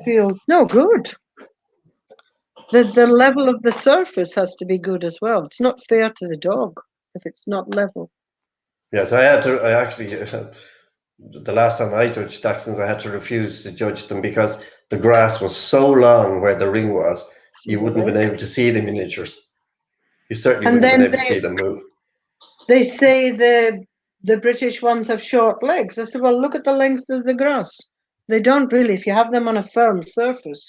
field. No, good. The level of the surface has to be good as well. It's not fair to the dog if it's not level. Yes, I actually, the last time I judged Dachshunds, I had to refuse to judge them because the grass was so long where the ring was, you wouldn't have been able to see the miniatures. You certainly wouldn't have been able to see them move. They say the British ones have short legs. I said, well, look at the length of the grass. They don't really. If you have them on a firm surface,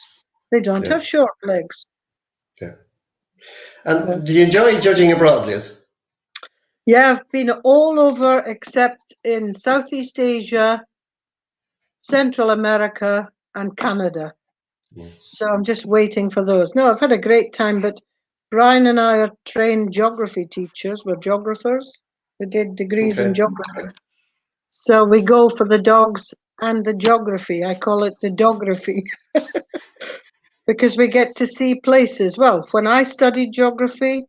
they don't have short legs. Okay. And do you enjoy judging abroad, Liz? Yeah, I've been all over except in Southeast Asia, Central America, and Canada. So I'm just waiting for those. No, I've had a great time, but Brian and I are trained geography teachers. We're geographers. We did degrees in geography. So we go for the dogs and the geography. I call it the dography because we get to see places. Well, when I studied geography,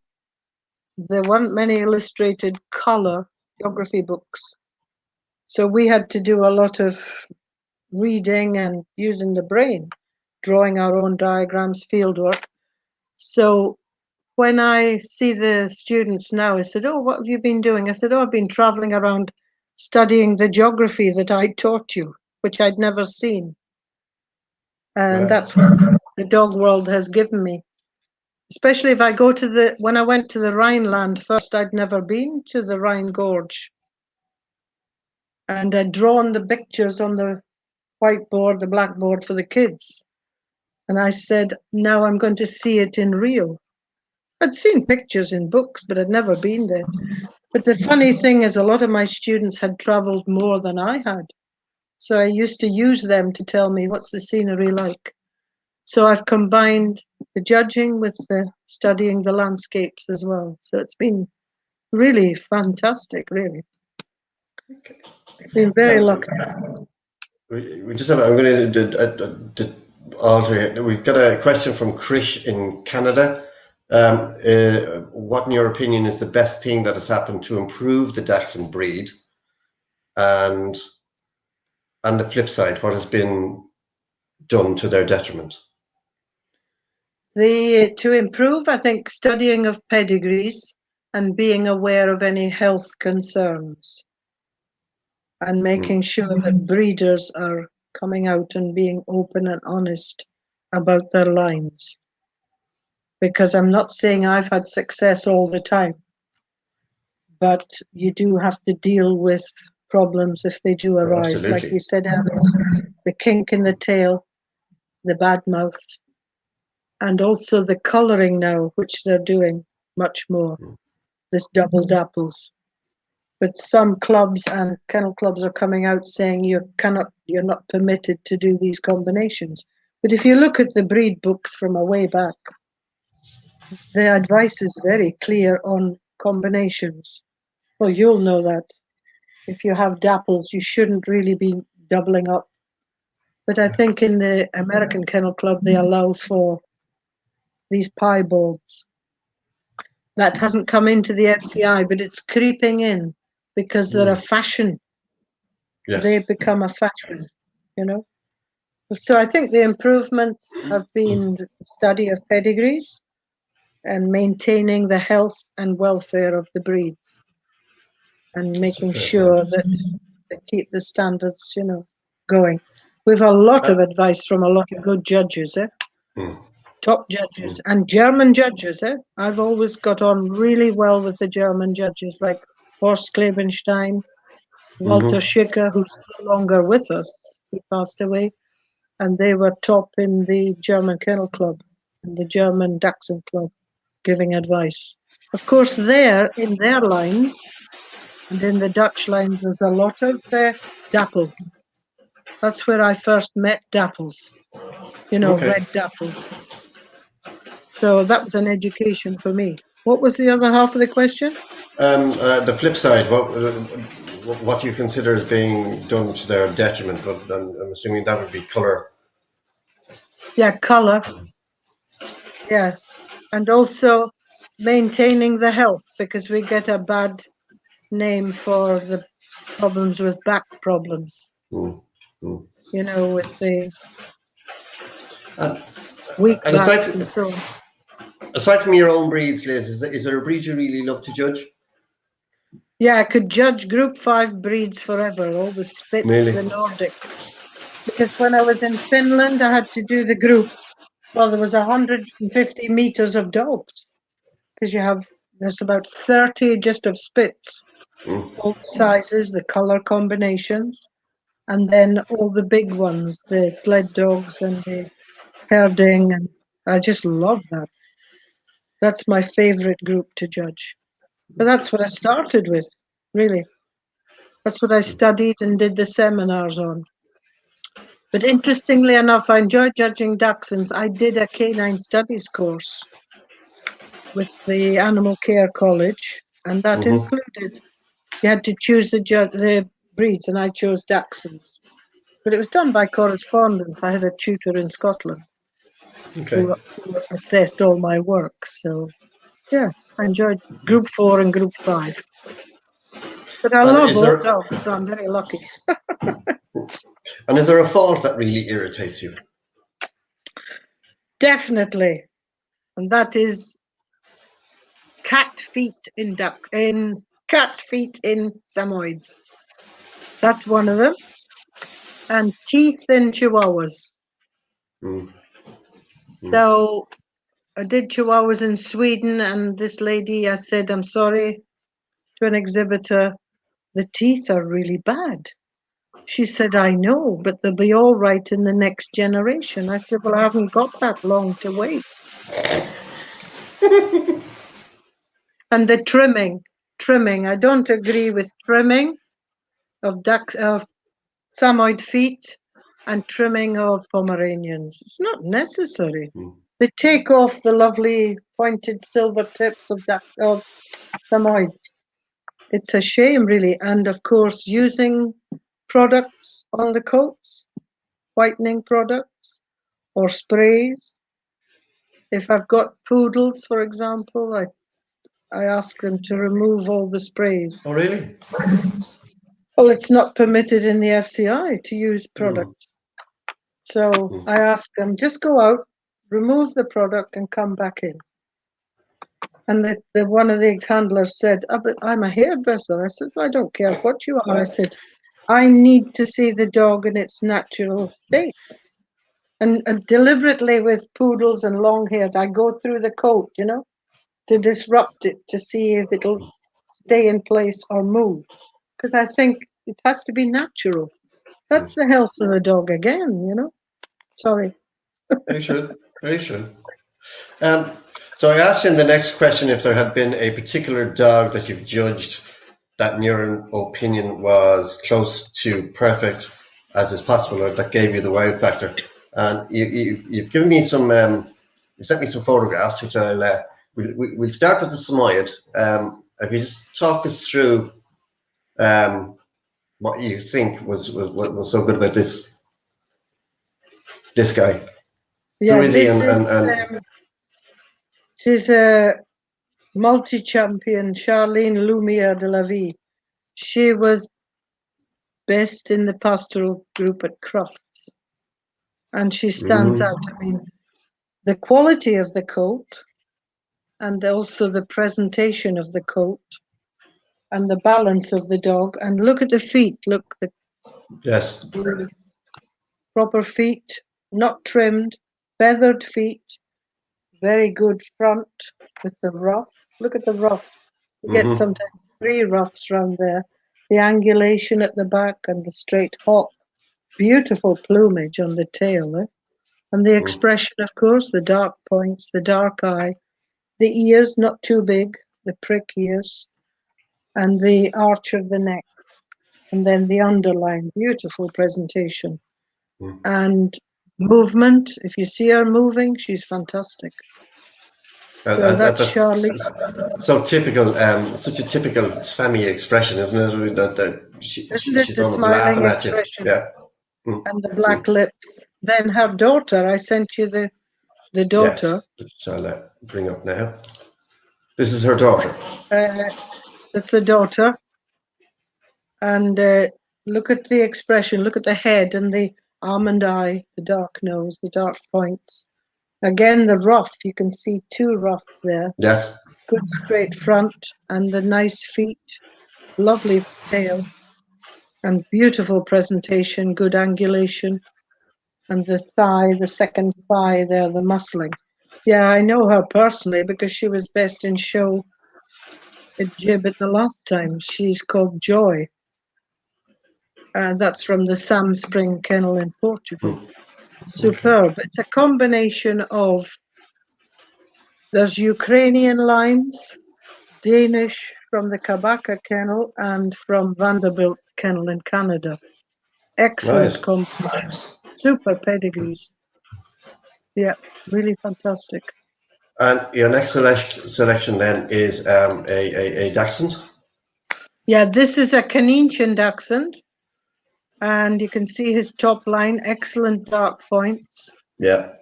there weren't many illustrated color geography books. So we had to do a lot of reading and using the brain, drawing our own diagrams, fieldwork. So when I see the students now, I said, oh, what have you been doing? I said, oh, I've been traveling around studying the geography that I taught you, which I'd never seen. And that's what the dog world has given me. Especially if I go to when I went to the Rhineland first, I'd never been to the Rhine Gorge. And I'd drawn the pictures on the whiteboard, the blackboard for the kids. And I said, now I'm going to see it in real. I'd seen pictures in books, but I'd never been there. But the funny thing is a lot of my students had traveled more than I had. So I used to use them to tell me what's the scenery like. So I've combined the judging with the studying the landscapes as well. So it's been really fantastic, really. Been very lucky. We just have, I'm going to Audrey, we've got a question from Krish in Canada. What, in your opinion, is the best thing that has happened to improve the Dachshund breed? And on the flip side, what has been done to their detriment? To improve, I think studying of pedigrees and being aware of any health concerns and making sure that breeders are coming out and being open and honest about their lines. Because I'm not saying I've had success all the time, but you do have to deal with problems if they do arise. Absolutely. Like you said earlier, the kink in the tail, the bad mouths, and also the colouring now, which they're doing much more, this double dapples. But some clubs and kennel clubs are coming out saying you're not permitted to do these combinations. But if you look at the breed books from a way back, the advice is very clear on combinations. Well, you'll know that. If you have dapples, you shouldn't really be doubling up. But I think in the American Kennel Club, they allow for these piebalds. That hasn't come into the FCI, but it's creeping in because they're a fashion. Yes. They become a fashion, you know. So I think the improvements have been study of pedigrees and maintaining the health and welfare of the breeds and making sure that they keep the standards, you know, going. We've a lot of advice from a lot of good judges, top judges and German judges. I've always got on really well with the German judges like Horst Klebenstein, Walter Schicker, who's no longer with us. He passed away. And they were top in the German Kennel Club and the German Dachshund Club, giving advice. Of course, there in their lines and in the Dutch lines, there's a lot of dapples. That's where I first met dapples, you know, red dapples. So that was an education for me. What was the other half of the question? The flip side, what do you consider as being done to their detriment? But I'm assuming that would be colour. Yeah, colour. Yeah. And also maintaining the health, because we get a bad name for the problems with back problems. You know, with the weak And backs and so on. aside from your own breeds, Liz, is there a breed you really love to judge? Yeah, I could judge Group 5 breeds forever, all the Spitz, Really? the Nordic. Because when I was in Finland, I had to do the group. Well, there was 150 meters of dogs. Because there's about 30 just of Spitz. All the sizes, the color combinations. And then all the big ones, the sled dogs and the herding. And I just love that. That's my favorite group to judge. But that's what I started with, really. That's what I studied and did the seminars on. But interestingly enough, I enjoy judging dachshunds. I did a canine studies course with the Animal Care College, and that included, you had to choose the breeds, and I chose dachshunds. But it was done by correspondence. I had a tutor in Scotland who assessed all my work. So, yeah, I enjoyed Group 4 and Group 5. But I love all dogs, so I'm very lucky. And is there a fault that really irritates you? Definitely. And that is cat feet in Samoyeds. That's one of them. And teeth in Chihuahuas. So I did Chihuahuas in Sweden, and this lady, I said, I'm sorry, to an exhibitor, the teeth are really bad. She said, I know, but they'll be all right in the next generation. I said, well, I haven't got that long to wait. And the trimming. I don't agree with trimming of Samoyed feet and trimming of Pomeranians. It's not necessary. They take off the lovely pointed silver tips of Samoyeds. It's a shame, really. And of course, using products on the coats, whitening products, or sprays. If I've got poodles, for example, I ask them to remove all the sprays. Oh, really? Well, it's not permitted in the FCI to use products. So I ask them, just go out, remove the product and come back in. And one of the handlers said, oh, but I'm a hairdresser. I said, I don't care what you are. I said, I need to see the dog in its natural state. And deliberately with poodles and long haired, I go through the coat, to disrupt it, to see if it'll stay in place or move. Because I think it has to be natural. That's the health of the dog again, Sorry. Very true. Very true. So I asked you in the next question if there had been a particular dog that you've judged that in your opinion was close to perfect as is possible, or that gave you the wow factor. And you've given me some, you sent me some photographs, which we'll start with the Samoyed. If you just talk us through what you think was so good about this guy. Yeah, Who is he? She's a multi-champion, Charlene Lumiere de la Vie. She was best in the pastoral group at Crufts. And she stands out. I mean, the quality of the coat and also the presentation of the coat and the balance of the dog. And look at the feet. Look, Yes. the proper feet, not trimmed, feathered feet, very good front with the ruff. Look at the ruff. You get sometimes 3 ruffs around there. The angulation at the back and the straight hawk. Beautiful plumage on the tail, And the expression, of course, the dark points, the dark eye, the ears not too big, the prick ears, and the arch of the neck, and then the underline, beautiful presentation. And movement, if you see her moving, she's fantastic. So that's Charlie. So typical, such a typical Sammy expression, isn't it? Isn't it She's the almost smiling laughing at you. expression? Yeah. And the black lips. Then her daughter, I sent you the daughter. Yes, which I'll bring up now. This is her daughter. That's the daughter. And look at the expression, look at the head and the almond eye, the dark nose, the dark points. Again, the ruff, you can see 2 ruffs there. Yes. Good straight front and the nice feet, lovely tail, and beautiful presentation, good angulation. And the thigh, the second thigh there, the muscling. Yeah, I know her personally because she was best in show at Gibbet the last time. She's called Joy. That's from the Sam Spring Kennel in Portugal. Superb. It's a combination of, there's Ukrainian lines, Danish from the Kabaka Kennel, and from Vanderbilt Kennel in Canada. Excellent combination. Super pedigrees. Yeah, really fantastic. And your next selection then is a Dachshund? Yeah, this is a Canadian Dachshund. And you can see his top line, excellent dark points. Yeah.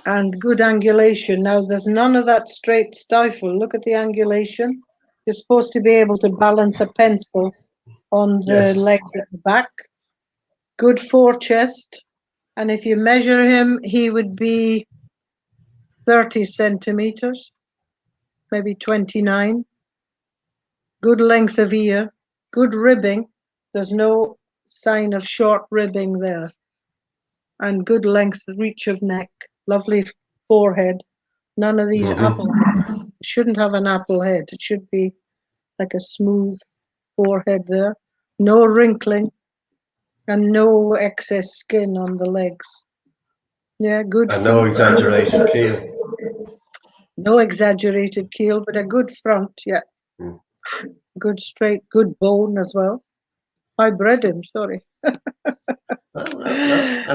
And good angulation. Now, there's none of that straight stifle. Look at the angulation. You're supposed to be able to balance a pencil on the legs at the back. Good forechest. And if you measure him, he would be 30 centimeters, maybe 29. Good length of ear, good ribbing. There's no sign of short ribbing there. And good length, reach of neck, lovely forehead. None of these apple heads. It shouldn't have an apple head. It should be like a smooth forehead there. No wrinkling and no excess skin on the legs. Yeah, good. And no exaggerated keel. No exaggerated keel, but a good front, yeah. Good straight, good bone as well. I bred him, sorry. And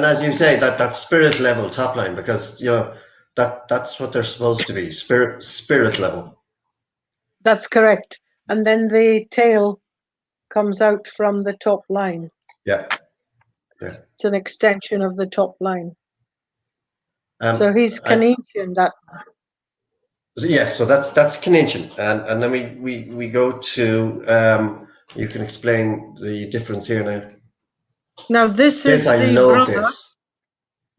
as you say, that spirit level top line, because that's what they're supposed to be, spirit level. That's correct. And then the tail comes out from the top line. Yeah. It's an extension of the top line. So he's Canadian. That. Yes, so that's Canadian, and then we go to you can explain the difference here now. Now this is I the love brother, this.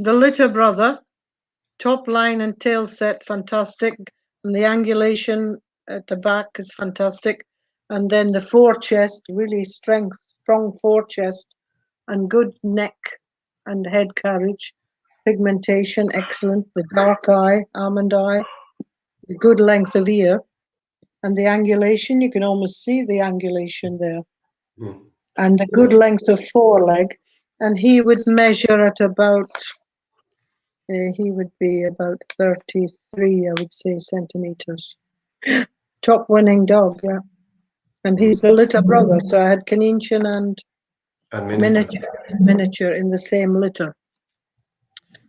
the litter brother. Top line and tail set, fantastic, and the angulation at the back is fantastic, and then the fore chest, really strong fore chest, and good neck and head carriage, pigmentation excellent, the dark eye, almond eye, the good length of ear, and the angulation, you can almost see the angulation there, and the good length of foreleg, and he would measure at about he would be about 33, I would say, centimeters. Top winning dog, yeah. And he's the litter brother, so I had Canadian and miniature in the same litter.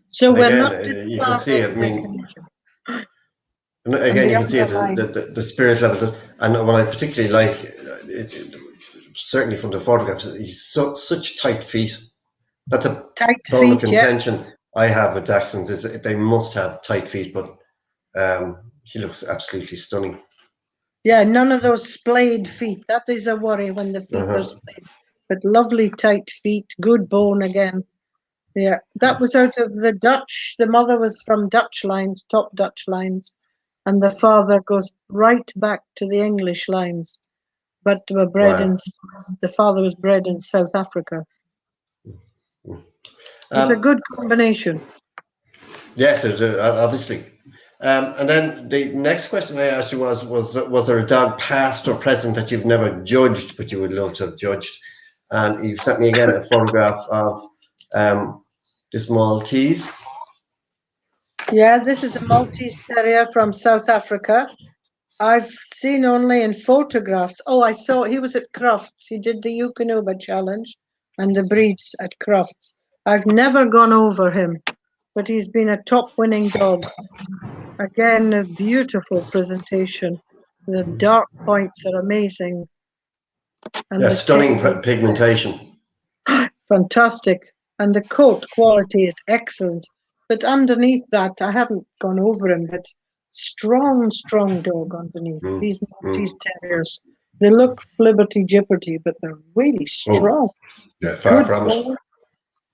So and we're again, not you can see it. I mean, again, you can see it, the spirit level. And what I particularly like, certainly from the photographs, he's such tight feet. That's a bone of contention I have with Dachshunds, is that they must have tight feet, but he looks absolutely stunning. Yeah, none of those splayed feet. That is a worry when the feet are splayed. But lovely tight feet, good bone again. Yeah, that was out of the Dutch. The mother was from Dutch lines, top Dutch lines, and the father goes right back to the English lines. But were bred in. The father was bred in South Africa. It's a good combination. Yes, obviously. And then the next question I asked you was there a dog past or present that you've never judged but you would love to have judged? And you sent me again a photograph of this Maltese. Yeah, this is a Maltese Terrier from South Africa. I've seen only in photographs. Oh, I saw he was at Crufts. He did the Eukanuba challenge and the breeds at Crufts. I've never gone over him, but he's been a top winning dog. Again, a beautiful presentation. The dark points are amazing. And the Stunning pigmentation. Fantastic. And the coat quality is excellent. But underneath that, I haven't gone over him, but strong dog underneath. These Maltese Terriers. They look flibberty jibberty, but they're really strong. Yeah, far from it.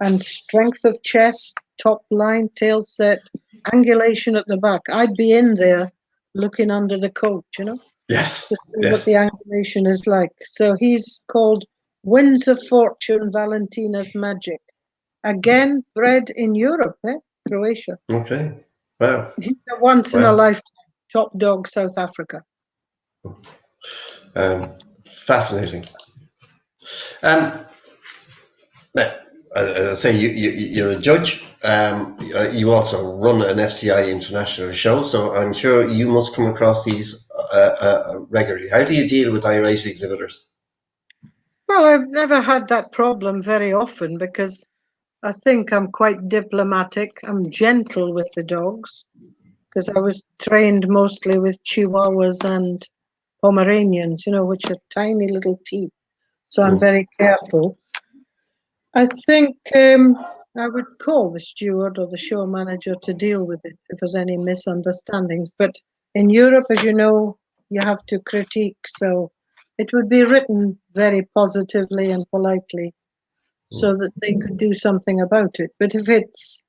And strength of chest, top line, tail set, angulation at the back. I'd be in there looking under the coat, you know? Yes. To see what the angulation is like. So he's called Winds of Fortune, Valentina's Magic. Again, bred in Europe, Croatia. Okay. Wow. He's a once in a lifetime top dog, South Africa. Fascinating. Now, as I say, you're a judge. You also run an FCI international show, so I'm sure you must come across these regularly. How do you deal with irate exhibitors? Well, I've never had that problem very often because I think I'm quite diplomatic. I'm gentle with the dogs because I was trained mostly with Chihuahuas and Pomeranians, you know, which are tiny little teeth. So I'm very careful. I think I would call the steward or the show manager to deal with it if there's any misunderstandings. But in Europe, as you know, you have to critique. So it would be written very positively and politely so that they could do something about it. But if it's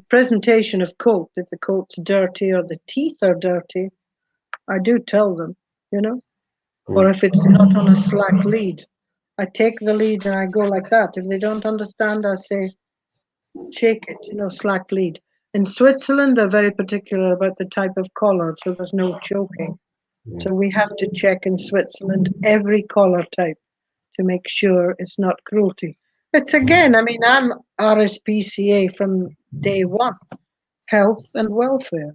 presentation of coat, if the coat's dirty or the teeth are dirty, I do tell them, you know, or if it's not on a slack lead. I take the lead and I go like that. If they don't understand, I say, shake it, you know, slack lead. In Switzerland, they're very particular about the type of collar, so there's no choking. So we have to check in Switzerland every collar type to make sure it's not cruelty. It's again, I mean, I'm RSPCA from day one, health and welfare.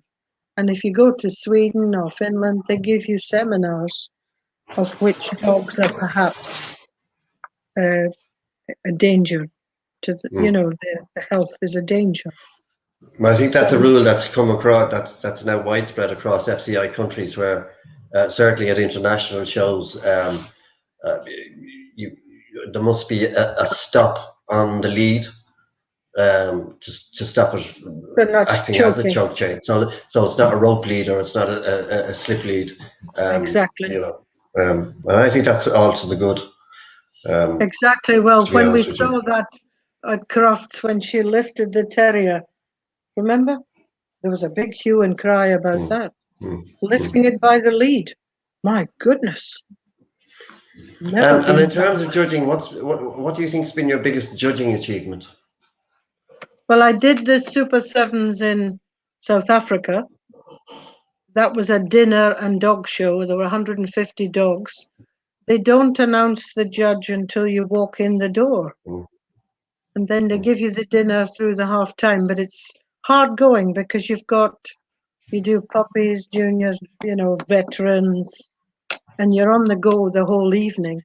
And if you go to Sweden or Finland, they give you seminars of which dogs are perhaps a danger to the, you know, the health is a danger. Well, I think that's a rule that's come across, that's now widespread across FCI countries, where certainly at international shows, there must be a stop on the lead to stop it They're not acting as a choking. choke chain. So it's not a rope lead or it's not a slip lead. Exactly. You know, and I think that's all to the good. Exactly. Well, To be when we honest with you. saw that at Crofts when she lifted the terrier, remember? There was a big hue and cry about Mm, that. mm, Lifting it by the lead. My goodness. Never And in been terms of done. judging, what do you think has been your biggest judging achievement? Well, I did the Super Sevens in South Africa. That was a dinner and dog show. There were 150 dogs. They don't announce the judge until you walk in the door. Mm, And then they mm, give you the dinner through the half time. But it's hard going because you do puppies, juniors, veterans, and you're on the go the whole evening.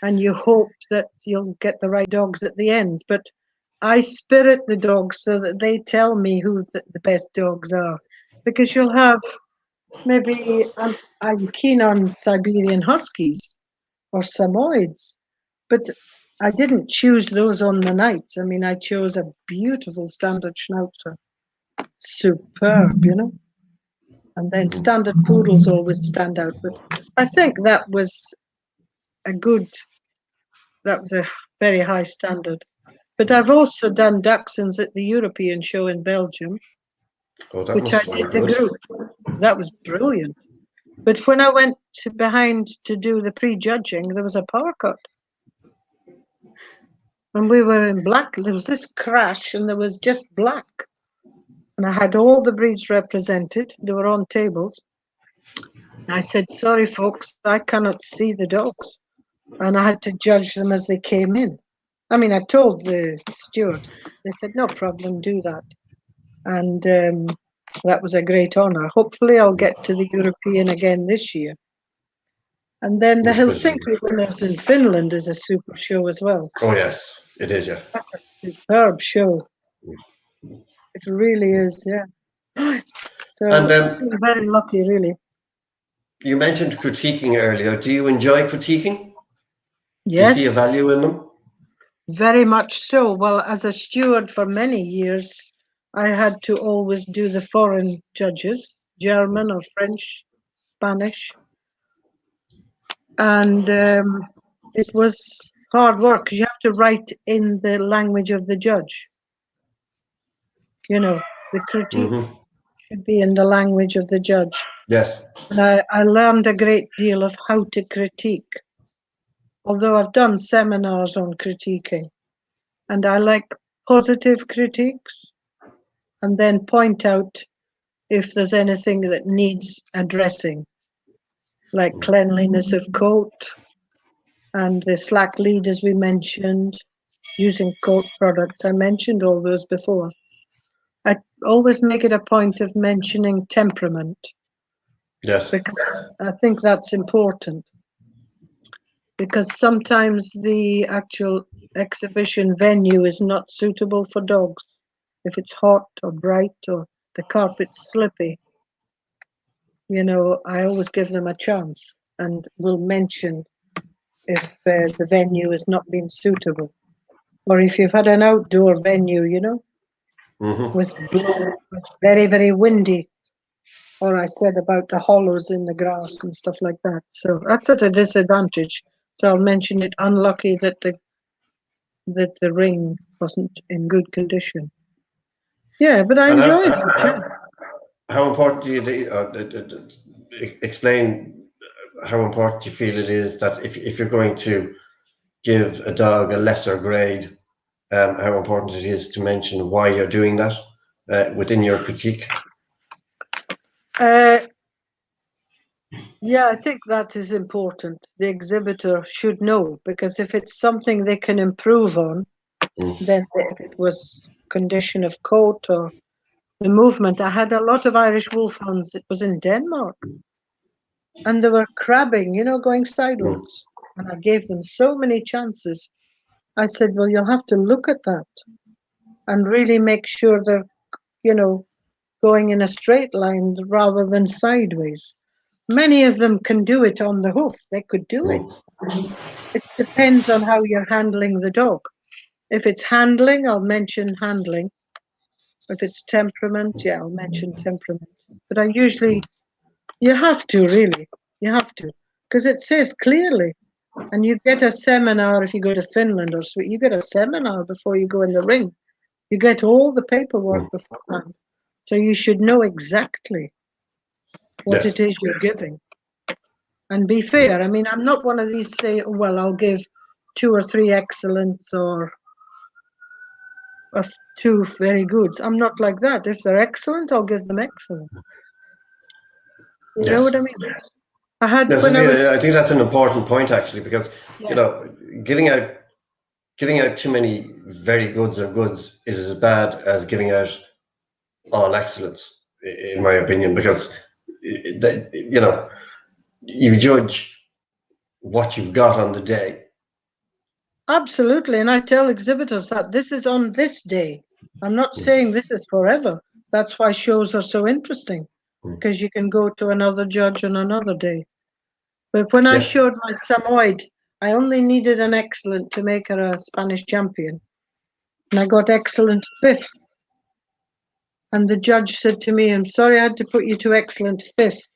And you hope that you'll get the right dogs at the end. But I spirit the dogs so that they tell me who the best dogs are. Because you'll have maybe I'm keen on Siberian Huskies or Samoyeds, but I didn't choose those on the night. I mean, I chose a beautiful standard Schnauzer, superb, and then mm. standard poodles always stand out. But I think a good, that was a very high standard. But I've also done Dachshunds at the European show in Belgium, Oh, that which I must be did the good. group. That was brilliant. But when I went behind to do the prejudging, there was a power cut. And we were in black. There was this crash and there was just black. And I had all the breeds represented. They were on tables. I said, sorry, folks, I cannot see the dogs. And I had to judge them as they came in. I mean, I told the steward. They said, no problem, do that. And that was a great honor. Hopefully, I'll get to the European again this year. And then the Helsinki Winners in Finland is a super show as well. Oh yes, it is. Yeah. That's a superb show. It really is, yeah. And So I'm very lucky, really. you mentioned critiquing earlier. Do you enjoy critiquing? Do you see a Yes, value in them? very much so. Well, as a steward for many years, I had to always do the foreign judges, German or French, Spanish. And it was hard work because you have to write in the language of the judge. The critique Mm-hmm. should be in the language of the judge. Yes. And I learned a great deal of how to critique, although I've done seminars on critiquing. And I like positive critiques and then point out if there's anything that needs addressing, like cleanliness of coat and the slack lead, as we mentioned, using coat products. I mentioned all those before. I always make it a point of mentioning temperament Yes. because I think that's important. Because sometimes the actual exhibition venue is not suitable for dogs. If it's hot or bright or the carpet's slippy, I always give them a chance and will mention if the venue has not been suitable. Or if you've had an outdoor venue, Mm-hmm. with very, very windy. Or I said about the hollows in the grass and stuff like that. So that's at a disadvantage. So I'll mention it. Unlucky that the ring wasn't in good condition. Yeah, but I And enjoyed it. Yeah. how important do you explain how important you feel it is that if you're going to give a dog a lesser grade, how important it is to mention why you're doing that within your critique? Uh, yeah, I think that is important. The exhibitor should know because if it's something they can improve on, Mm. then if it was condition of coat or the movement, I had a lot of Irish wolfhounds. It was in Denmark, and they were crabbing, going Mm. sideways. And I gave them so many chances. I said, well, you'll have to look at that and really make sure they're, you know, going in a straight line rather than sideways. Many of them can do it on the hoof. They could do it. Mm. It depends on how you're handling the dog. If it's handling, I'll mention handling. If it's temperament, yeah, I'll mention temperament. But I usually, you have to really, you have to, because it says clearly. And you get a seminar if you go to Finland or Sweden. You get a seminar before you go in the ring. You get all the paperwork Mm. beforehand. So you should know exactly what Yes. it is you're giving. And be fair. I mean, I'm not one of these say, oh, well, I'll give 2 or 3 excellents or of 2 very goods. I'm not like that. If they're excellent, I'll give them excellent. You know Yes. what I mean? I had Yes, when I was, I think that's an important point actually, because yeah, you know, giving out too many very goods or goods is as bad as giving out all excellence, in my opinion, because you know, you judge what you've got on the day. absolutely. And I tell exhibitors that this is on this day. I'm not Mm. saying this is forever. That's why shows are so interesting, Mm. because you can go to another judge on another day. But when I Yes. showed my Samoyed, I only needed an excellent to make her a Spanish champion. And I got excellent 5th. And the judge said to me, I'm sorry I had to put you to excellent 5th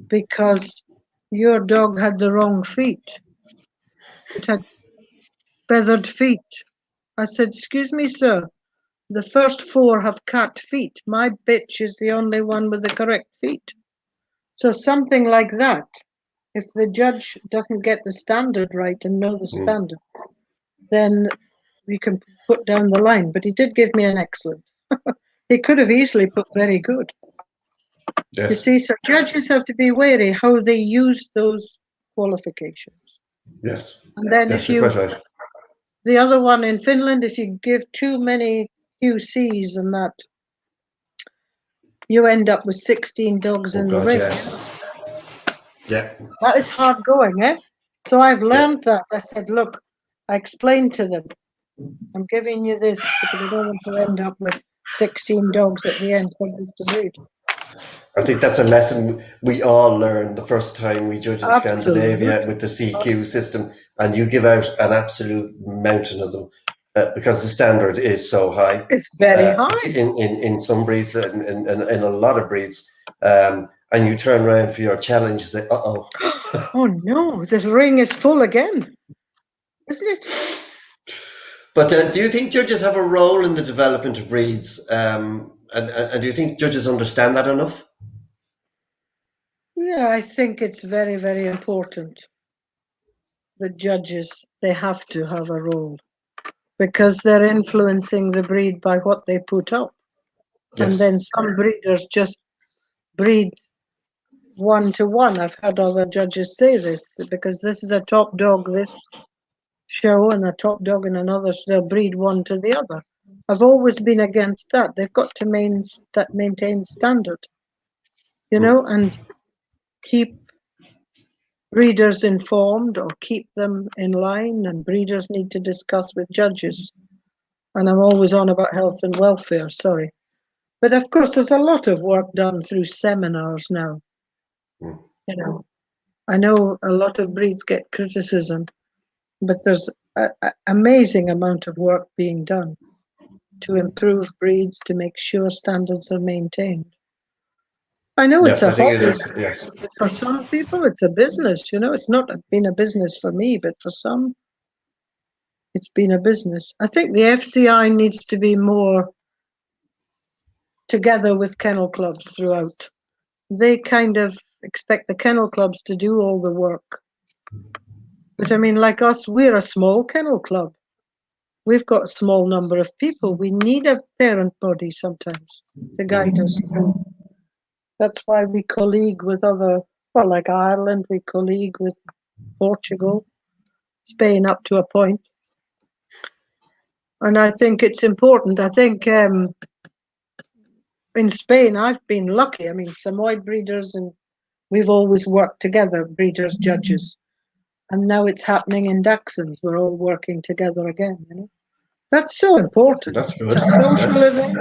because your dog had the wrong feet. It had feathered feet. I said, excuse me, sir, the first 4 have cat feet. My bitch is the only one with the correct feet. So something like that, if the judge doesn't get the standard right and know the Mm. standard, then we can put down the line. But he did give me an excellent. He could have easily put very good. You Yes. see, so judges have to be wary how they use those qualifications. Yes. And then Yes, if you're you, quite right. the other one in Finland, if you give too many QCs and that, you end up with 16 dogs Oh in the God, ring. yes. Yeah. That is hard going, eh? So I've Yeah. learned that. I said, look, I explained to them, I'm giving you this because I don't want to end up with 16 dogs at the end for this to breed. I think that's a lesson we all learn the first time we judge in Absolutely. Scandinavia with the CQ system, and you give out an absolute mountain of them because the standard is so high It's very high. in some breeds and in a lot of breeds. And you turn around for your challenge and say, uh-oh. Oh no, this ring is full again, isn't it? But do you think judges have a role in the development of breeds? And do you think judges understand that enough? Yeah, I think it's very, very important. The judges, they have to have a role because they're influencing the breed by what they put up. And Yes. then some breeders just breed 1-to-1. I've heard other judges say this because this is a top dog, this show, and a top dog in another, they'll breed one to the other. I've always been against that. They've got to maintain standard, you know, and keep breeders informed or keep them in line, and breeders need to discuss with judges. And I'm always on about health and welfare, sorry. But of course, there's a lot of work done through seminars now. Mm. You know, I know a lot of breeds get criticism, but there's an amazing amount of work being done to improve breeds, to make sure standards are maintained. I know it's Yes, a I think it hobby, is. Yes. but for some people, it's a business. You know, it's not been a business for me, but for some, it's been a business. I think the FCI needs to be more together with kennel clubs throughout. They kind of expect the kennel clubs to do all the work. But I mean, like us, we're a small kennel club. We've got a small number of people. We need a parent body sometimes to guide us through. That's why we colleague with other, well, like Ireland, we colleague with Portugal, Spain up to a point. And I think it's important. I think in Spain, I've been lucky. I mean, Samoyed breeders, and we've always worked together, breeders, judges. And now it's happening in Dachshunds. We're all working together again, you know. That's so important. That's It's good. a social Yes. event,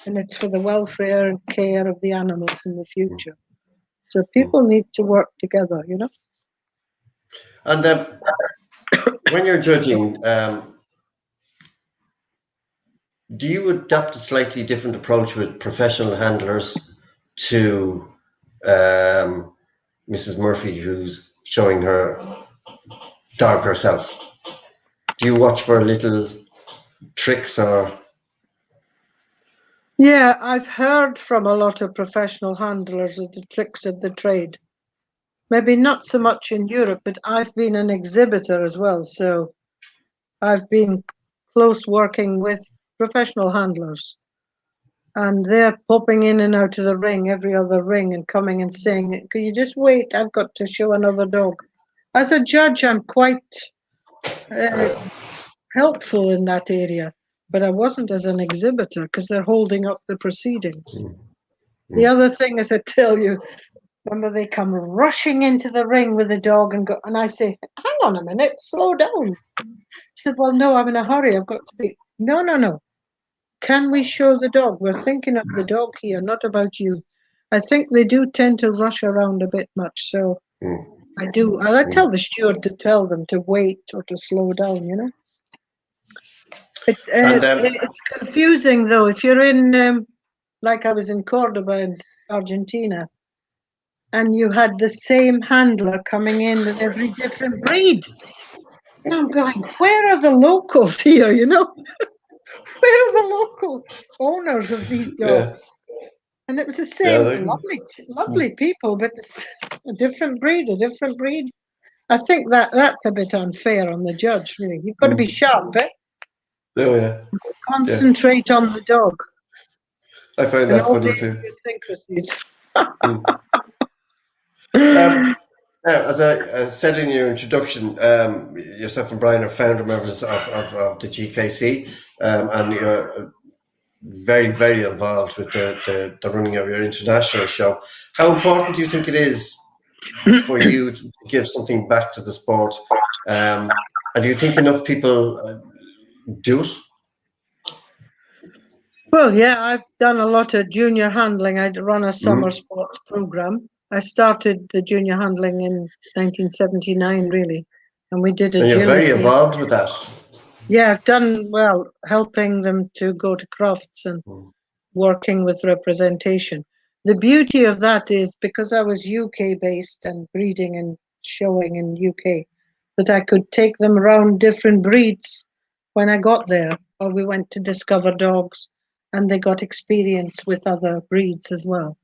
and it's for the welfare and care of the animals in the future. So people need to work together, you know. And when you're judging, do you adopt a slightly different approach with professional handlers to Mrs. Murphy, who's showing her dog herself? Do you watch for little tricks or? Yeah, I've heard from a lot of professional handlers of the tricks of the trade. Maybe not so much in Europe, but I've been an exhibitor as well. So I've been close working with professional handlers. And they're popping in and out of the ring, every other ring, and coming and saying, "Can you just wait? I've got to show another dog." As a judge, I'm quite helpful in that area, but I wasn't as an exhibitor because they're holding up the proceedings. The other thing is, I tell you, remember they come rushing into the ring with the dog and go, and I say, "Hang on a minute, slow down." He said, "Well, no, I'm in a hurry. I've got to be." No, no, no. Can we show the dog? We're thinking of the dog here, not about you. I think they do tend to rush around a bit much, so I do. I tell the steward to tell them to wait or to slow down, you know. And It's confusing though. If you're in, like I was in Cordoba in Argentina, and you had the same handler coming in with every different breed. And I'm going, where are the locals here, you know? Where are the local owners of these dogs? And it was the same, lovely people, but it's a different breed, a different breed. I think that's a bit unfair on the judge, really. You've got to be sharp, eh? Concentrate on the dog I find and that all funny the too. idiosyncrasies. As I said in your introduction, yourself and Brian are founder members of the GKC, and you're very, very involved with the running of your international show. How important do you think it is for you to give something back to the sport? And do you think enough people do it? Well, yeah, I've done a lot of junior handling. I run a summer sports program. I started the junior handling in 1979, really, and we did And you're very agility. involved with that. Yeah, I've done well helping them to go to crafts and working with representation. The beauty of that is because I was UK based and breeding and showing in UK, that I could take them around different breeds when I got there, or we went to discover dogs and they got experience with other breeds as well.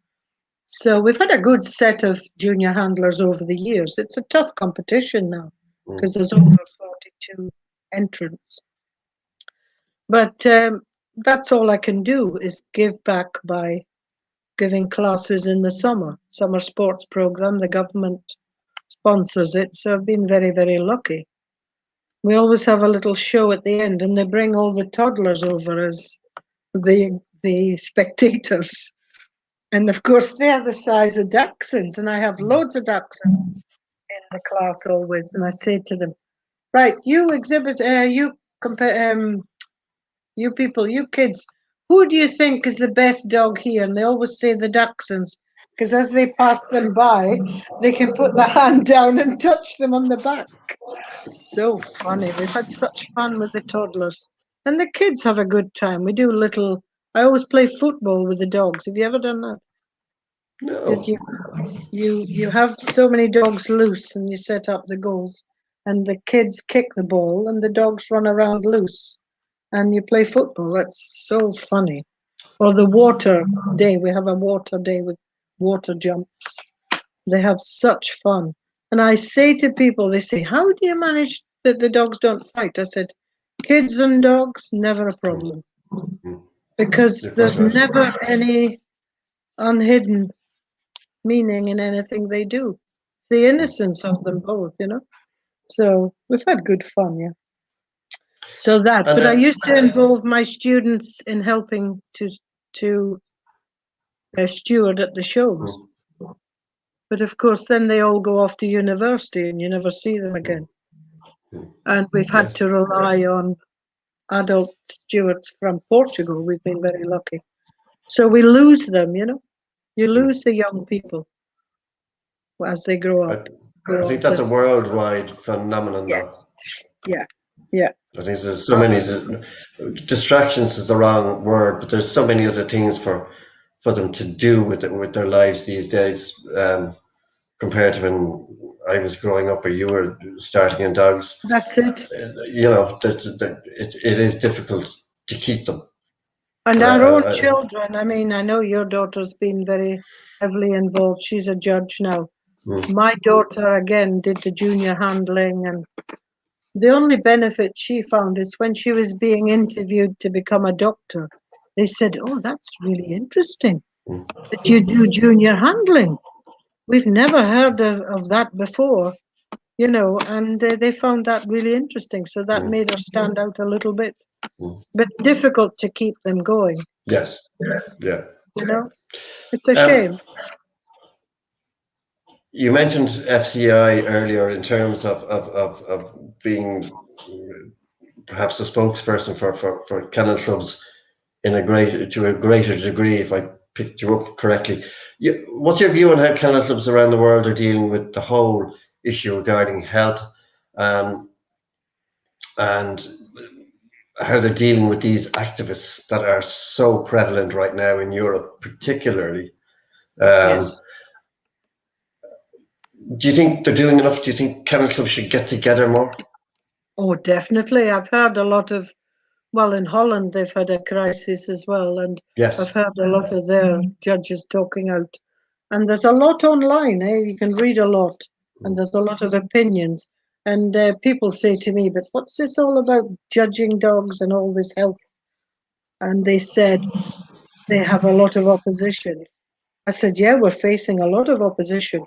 So we've had a good set of junior handlers over the years. It's a tough competition now because there's over 42 entrants. But that's all I can do is give back by giving classes in the summer sports program. The government sponsors it, so I've been very, very lucky. We always have a little show at the end, and they bring all the toddlers over as the spectators. And of course, they're the size of dachshunds, and I have loads of dachshunds in the class always. And I say to them, "Right, you exhibit, you compare, you people, you kids, who do you think is the best dog here?" And they always say the dachshunds, because as they pass them by, they can put their hand down and touch them on the back. So funny. We've had such fun with the toddlers. And the kids have a good time. We do little, I always play football with the dogs. Have you ever done that? No. You have so many dogs loose and you set up the goals and the kids kick the ball and the dogs run around loose and you play football. That's so funny. Or the water day. We have a water day with water jumps. They have such fun. And I say to people, they say, "How do you manage that the dogs don't fight?" I said, "Kids and dogs, never a problem. Because there's never any unhidden meaning in anything they do. The innocence of them both, you know. So we've had good fun, yeah. So that, but I used to involve my students in helping to steward at the shows. But of course, then they all go off to university and you never see them again. And we've had to rely on adult stewards from Portugal. We've been very lucky. So we lose them, you know. You lose the young people as they grow up. I think that's a worldwide phenomenon, though. Yeah, yeah. I think there's so many distractions is the wrong word, but there's so many other things for them to do with their lives these days, compared to when I was growing up or you were starting in dogs. That's it. You know, that it is difficult to keep them. And And our own children, I mean, I know your daughter's been very heavily involved. She's a judge now. My daughter, again, did the junior handling, and the only benefit she found is when she was being interviewed to become a doctor, they said, "Oh, that's really interesting that you do junior handling. We've never heard of that before," you know, and they found that really interesting. So that made her stand out a little bit, but difficult to keep them going. Yes, yeah. You know, it's a shame. You mentioned FCI earlier in terms of being perhaps a spokesperson for kennel clubs to a greater degree, if I picked you up correctly. What's your view on how kennel clubs around the world are dealing with the whole issue regarding health, and how they're dealing with these activists that are so prevalent right now in Europe, particularly? Yes. Do you think they're doing enough? Do you think kennel clubs should get together more? Oh, definitely. I've heard a lot of, well, in Holland, they've had a crisis as well. And Yes. I've heard a lot of their judges talking out. And there's a lot online, eh? You can read a lot. And there's a lot of opinions. And people say to me, but what's this all about judging dogs and all this health? And they said they have a lot of opposition. I said, yeah, we're facing a lot of opposition.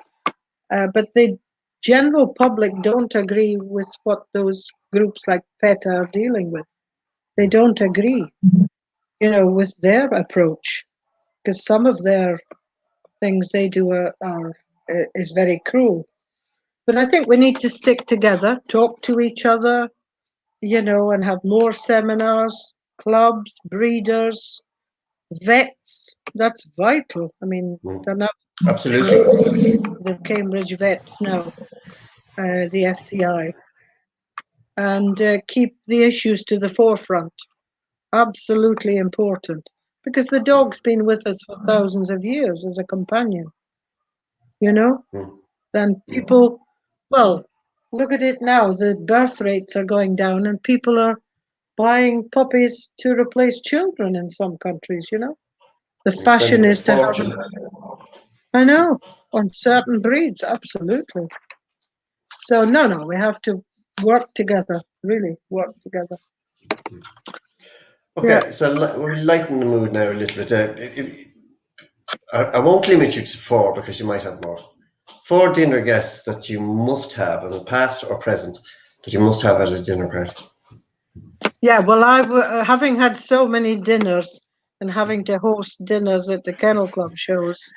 But the general public don't agree with what those groups like PETA are dealing with. They don't agree, you know, with their approach, because some of their things they do is very cruel. But I think we need to stick together, talk to each other, you know, and have more seminars, clubs, breeders, vets. That's vital. I mean, they're not Absolutely. the Cambridge vets now, the FCI, and keep the issues to the forefront. Absolutely important, because the dog's been with us for thousands of years as a companion, you know? Then people, well, look at it now, the birth rates are going down and people are buying puppies to replace children in some countries, you know? The fashion is to have, I know, on certain breeds, absolutely. So, no, we have to work together, really work together. Okay, so we'll lighten the mood now a little bit. I won't limit you to 4 because you might have more. 4 dinner guests that you must have, in the past or present, that you must have at a dinner party. Yeah, well, having had so many dinners and having to host dinners at the Kennel Club shows,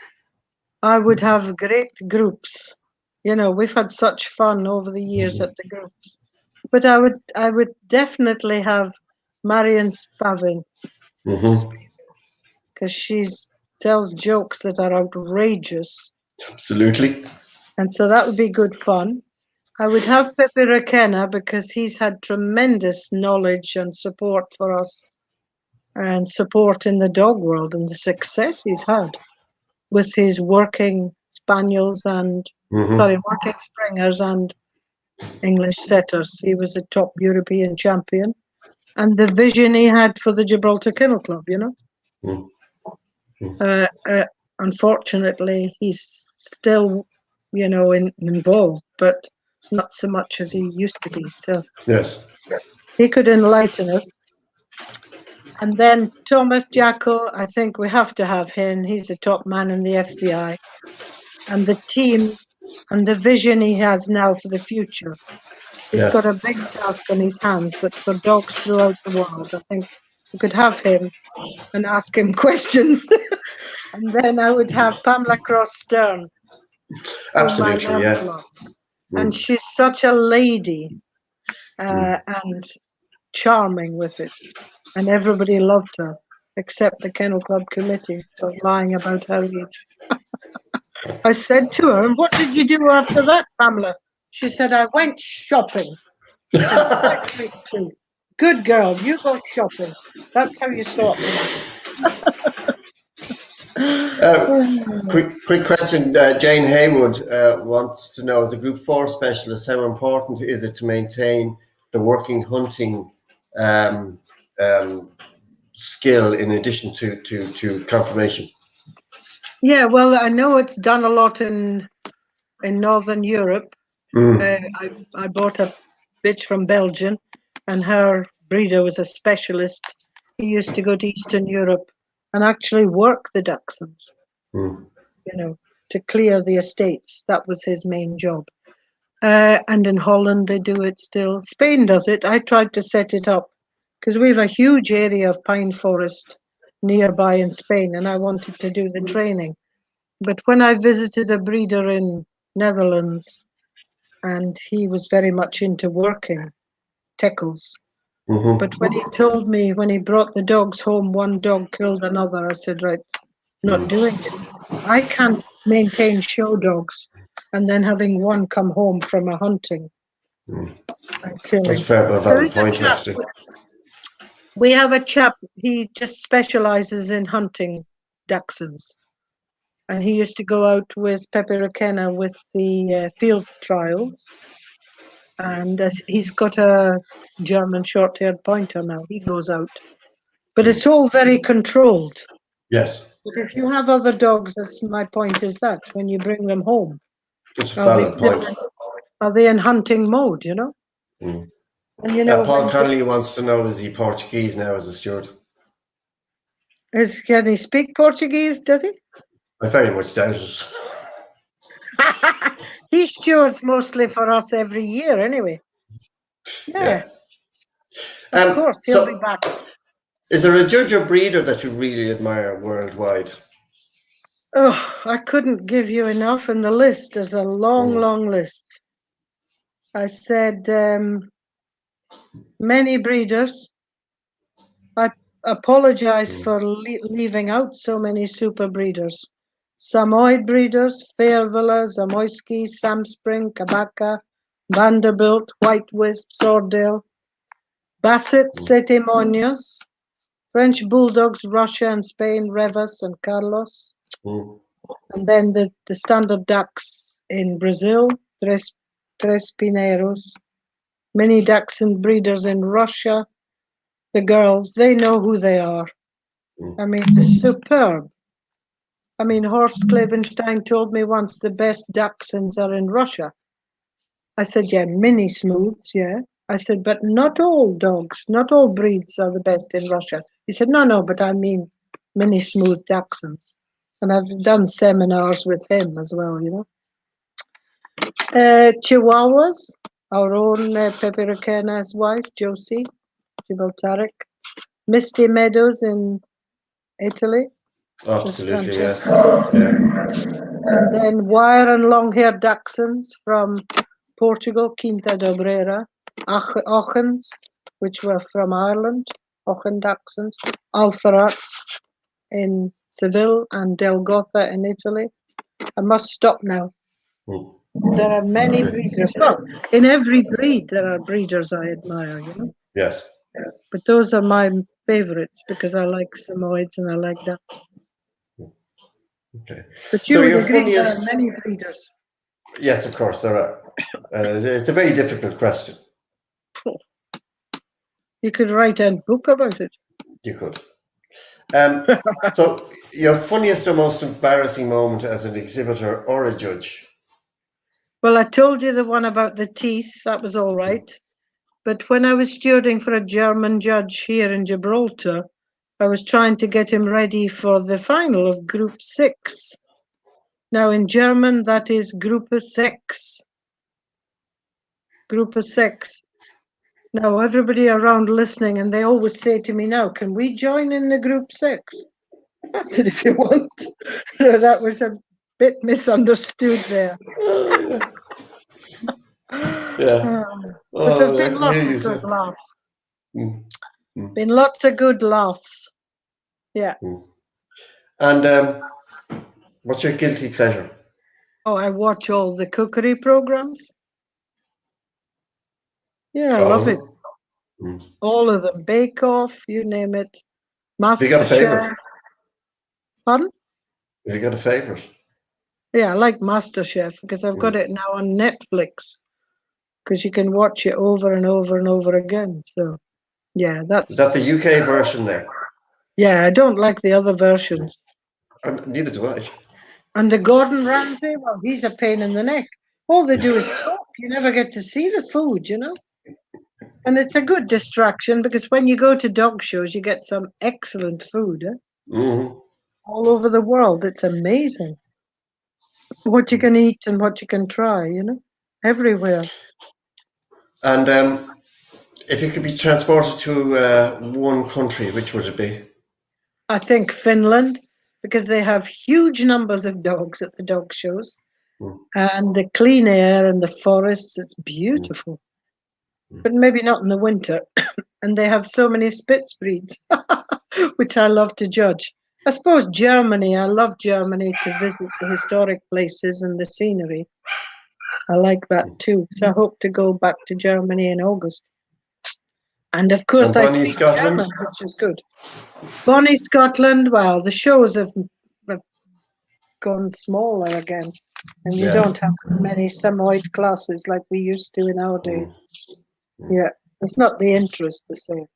I would have great groups. You know, we've had such fun over the years at the groups. But I would definitely have Marion Spavin, because she tells jokes that are outrageous. Absolutely. And so that would be good fun. I would have Pepe Requena, because he's had tremendous knowledge and support for us, and support in the dog world, and the success he's had with his working spaniels and working springers and English setters. He was a top European champion, and the vision he had for the Gibraltar Kennel Club, you know. Unfortunately, he's still, you know, involved, but not so much as he used to be. So yes, he could enlighten us. And then Thomas Jacko, I think we have to have him. He's a top man in the FCI. And the team and the vision he has now for the future. He's got a big task on his hands, but for dogs throughout the world, I think we could have him and ask him questions. And then I would have Pamela Cross Stern, whom I learned a lot. And she's such a lady, and charming with it. And everybody loved her, except the Kennel Club committee for lying about her age. I said to her, "And what did you do after that, Pamela?" She said, "I went shopping." Exactly true. Good girl, you go shopping. That's how you sort them out. Quick question. Jane Haywood wants to know, as a Group 4 specialist, how important is it to maintain the working hunting skill in addition to confirmation? Yeah, well, I know it's done a lot in Northern Europe. I bought a bitch from Belgium, and her breeder was a specialist. He used to go to Eastern Europe and actually work the Dachshunds, Mm. you know, to clear the estates. That was his main job. And in Holland, they do it still. Spain does it. I tried to set it up because we have a huge area of pine forest nearby in Spain, and I wanted to do the training. But when I visited a breeder in Netherlands, and he was very much into working tickles. Mm-hmm. But when he told me, when he brought the dogs home, one dog killed another, I said, right, not doing it. I can't maintain show dogs and then having one come home from a hunting and killing. That's a valid point, actually. We have a chap, he just specializes in hunting dachshunds. And he used to go out with Pepe Requena with the field trials. And he's got a German short-haired pointer now. He goes out. But it's all very controlled. Yes. But if you have other dogs, that's my point is that when you bring them home, It's a valid point. Are they in hunting mode, you know? Mm. And you know, Paul Connolly wants to know, is he Portuguese now as a steward? Can he speak Portuguese, does he? I very much doubt it. He stewards mostly for us every year anyway. Yeah. Of course, he'll be back. Is there a judge or breeder that you really admire worldwide? Oh, I couldn't give you enough, and the list is a long, long list. I said many breeders. I apologize for leaving out so many super breeders. Samoyed breeders, Fairvilla, Zamoyski, Samspring, Kabaka, Vanderbilt, White Wisp, Sordale, Basset, Setemonios, French Bulldogs, Russia and Spain, Revas and Carlos. And then the standard ducks in Brazil, Tres Pineiros, many Dachshund breeders in Russia. The girls, they know who they are. I mean, they're superb. I mean, Horst Klebenstein told me once the best Dachshunds are in Russia. I said, yeah, mini smooths, yeah. I said, but not all dogs, not all breeds are the best in Russia. He said, no, but I mean mini smooth Dachshunds. And I've done seminars with him as well, you know. Chihuahuas, our own Pepe Requena's wife, Josie Gibraltaric. Misty Meadows in Italy. Absolutely, yeah. And then wire and long-haired Dachshunds from Portugal, Quinta da Brera. Ochens, which were from Ireland, Ochen Dachshunds. Alfarats in Seville and Del Gotha in Italy. I must stop now. There are many breeders. Well, in every breed, there are breeders I admire, you know? Yes. But those are my favorites because I like Samoyeds and I like ducks. Okay. But you would agree there are many breeders. Yes, of course there are. It's a very difficult question. You could write a book about it. You could. So, your funniest or most embarrassing moment as an exhibitor or a judge? Well, I told you the one about the teeth. That was all right. But when I was stewarding for a German judge here in Gibraltar, I was trying to get him ready for the final of Group 6. Now, in German, that is Gruppe 6. Gruppe 6. Now, everybody around listening, and they always say to me now, can we join in the Group 6? I said, if you want. That was a bit misunderstood there. Yeah. But there's been lots of good laughs. Been lots of good laughs. Yeah. And what's your guilty pleasure? Oh, I watch all the cookery programs. Yeah, I love it. All of them. Bake Off, you name it. Have you got a MasterChef. favorite? Pardon? Have you got a favorite? Yeah, I like MasterChef because I've got it now on Netflix because you can watch it over and over and over again. So, yeah, Is that that's. the UK version there? Yeah, I don't like the other versions. Neither do I. And the Gordon Ramsay, well, he's a pain in the neck. All they do is talk. You never get to see the food, you know? And it's a good distraction because when you go to dog shows, you get some excellent food all over the world. It's amazing what you can eat and what you can try, you know, everywhere. And if you could be transported to one country, which would it be? I think Finland, because they have huge numbers of dogs at the dog shows and the clean air and the forests, it's beautiful. But maybe not in the winter. And they have so many Spitz breeds, which I love to judge. I suppose Germany, I love Germany to visit the historic places and the scenery. I like that too. So I hope to go back to Germany in August. And of course, And I Bonnie, speak Scotland? German, which is good. Bonnie, Scotland, well, the shows have gone smaller again. And you don't have many Samoyed classes like we used to in our day. Yeah, it's not the interest the same.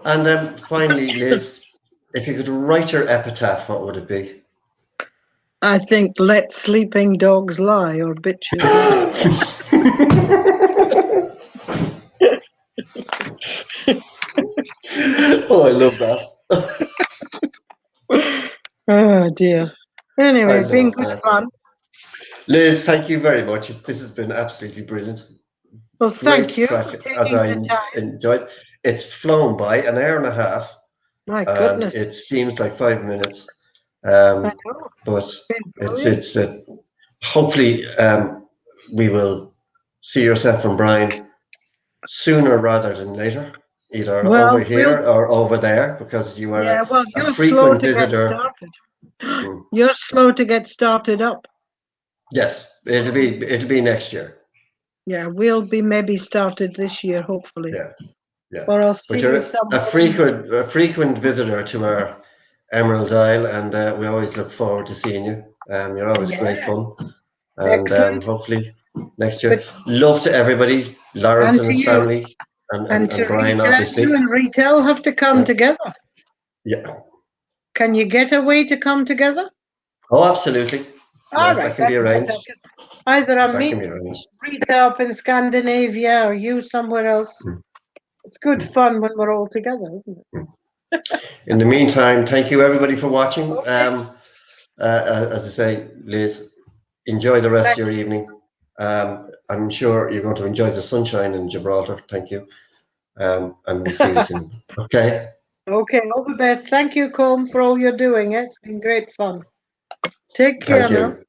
And then finally, Liz, if you could write your epitaph, what would it be? I think let sleeping dogs lie or bitches. Oh, I love that. Oh dear. I Anyway, been love good that. fun. Liz, thank you very much. This has been absolutely brilliant. Well, thank Great you crack, for as taking I the time. enjoyed. It's flown by an hour and a half, My and goodness. it seems like 5 minutes. I know. But Been it's brilliant. hopefully we will see yourself and Brian sooner rather than later, either over Well, here or over there, because you are yeah, well, a you're slow frequent to get visitor. started. You're slow to get started up. Yes, it'll be next year. Yeah, we'll be maybe started this year, hopefully. Yeah. Or I'll But see you're you a somewhere. frequent visitor to our Emerald Isle, and we always look forward to seeing you. You're always great fun, and Excellent. hopefully next year. Love to everybody, Lawrence and to his you. family, And to and Brian, Rita, obviously. you and Rita will have to come together. Yeah. Can you get a way to come together? Oh, absolutely. All Yes, right, that can be that's better. arranged. 'Cause either I'm That can be meeting arranged. Rita up in Scandinavia or you somewhere else. It's good fun when we're all together, isn't it? In the meantime, thank you everybody for watching. Okay. As I say, Liz, enjoy the rest of your evening. I'm sure you're going to enjoy the sunshine in Gibraltar. Thank you. And we'll see you soon. Okay. Okay, all the best. Thank you, Colm, for all you're doing. It's been great fun. Take care Thank now. you.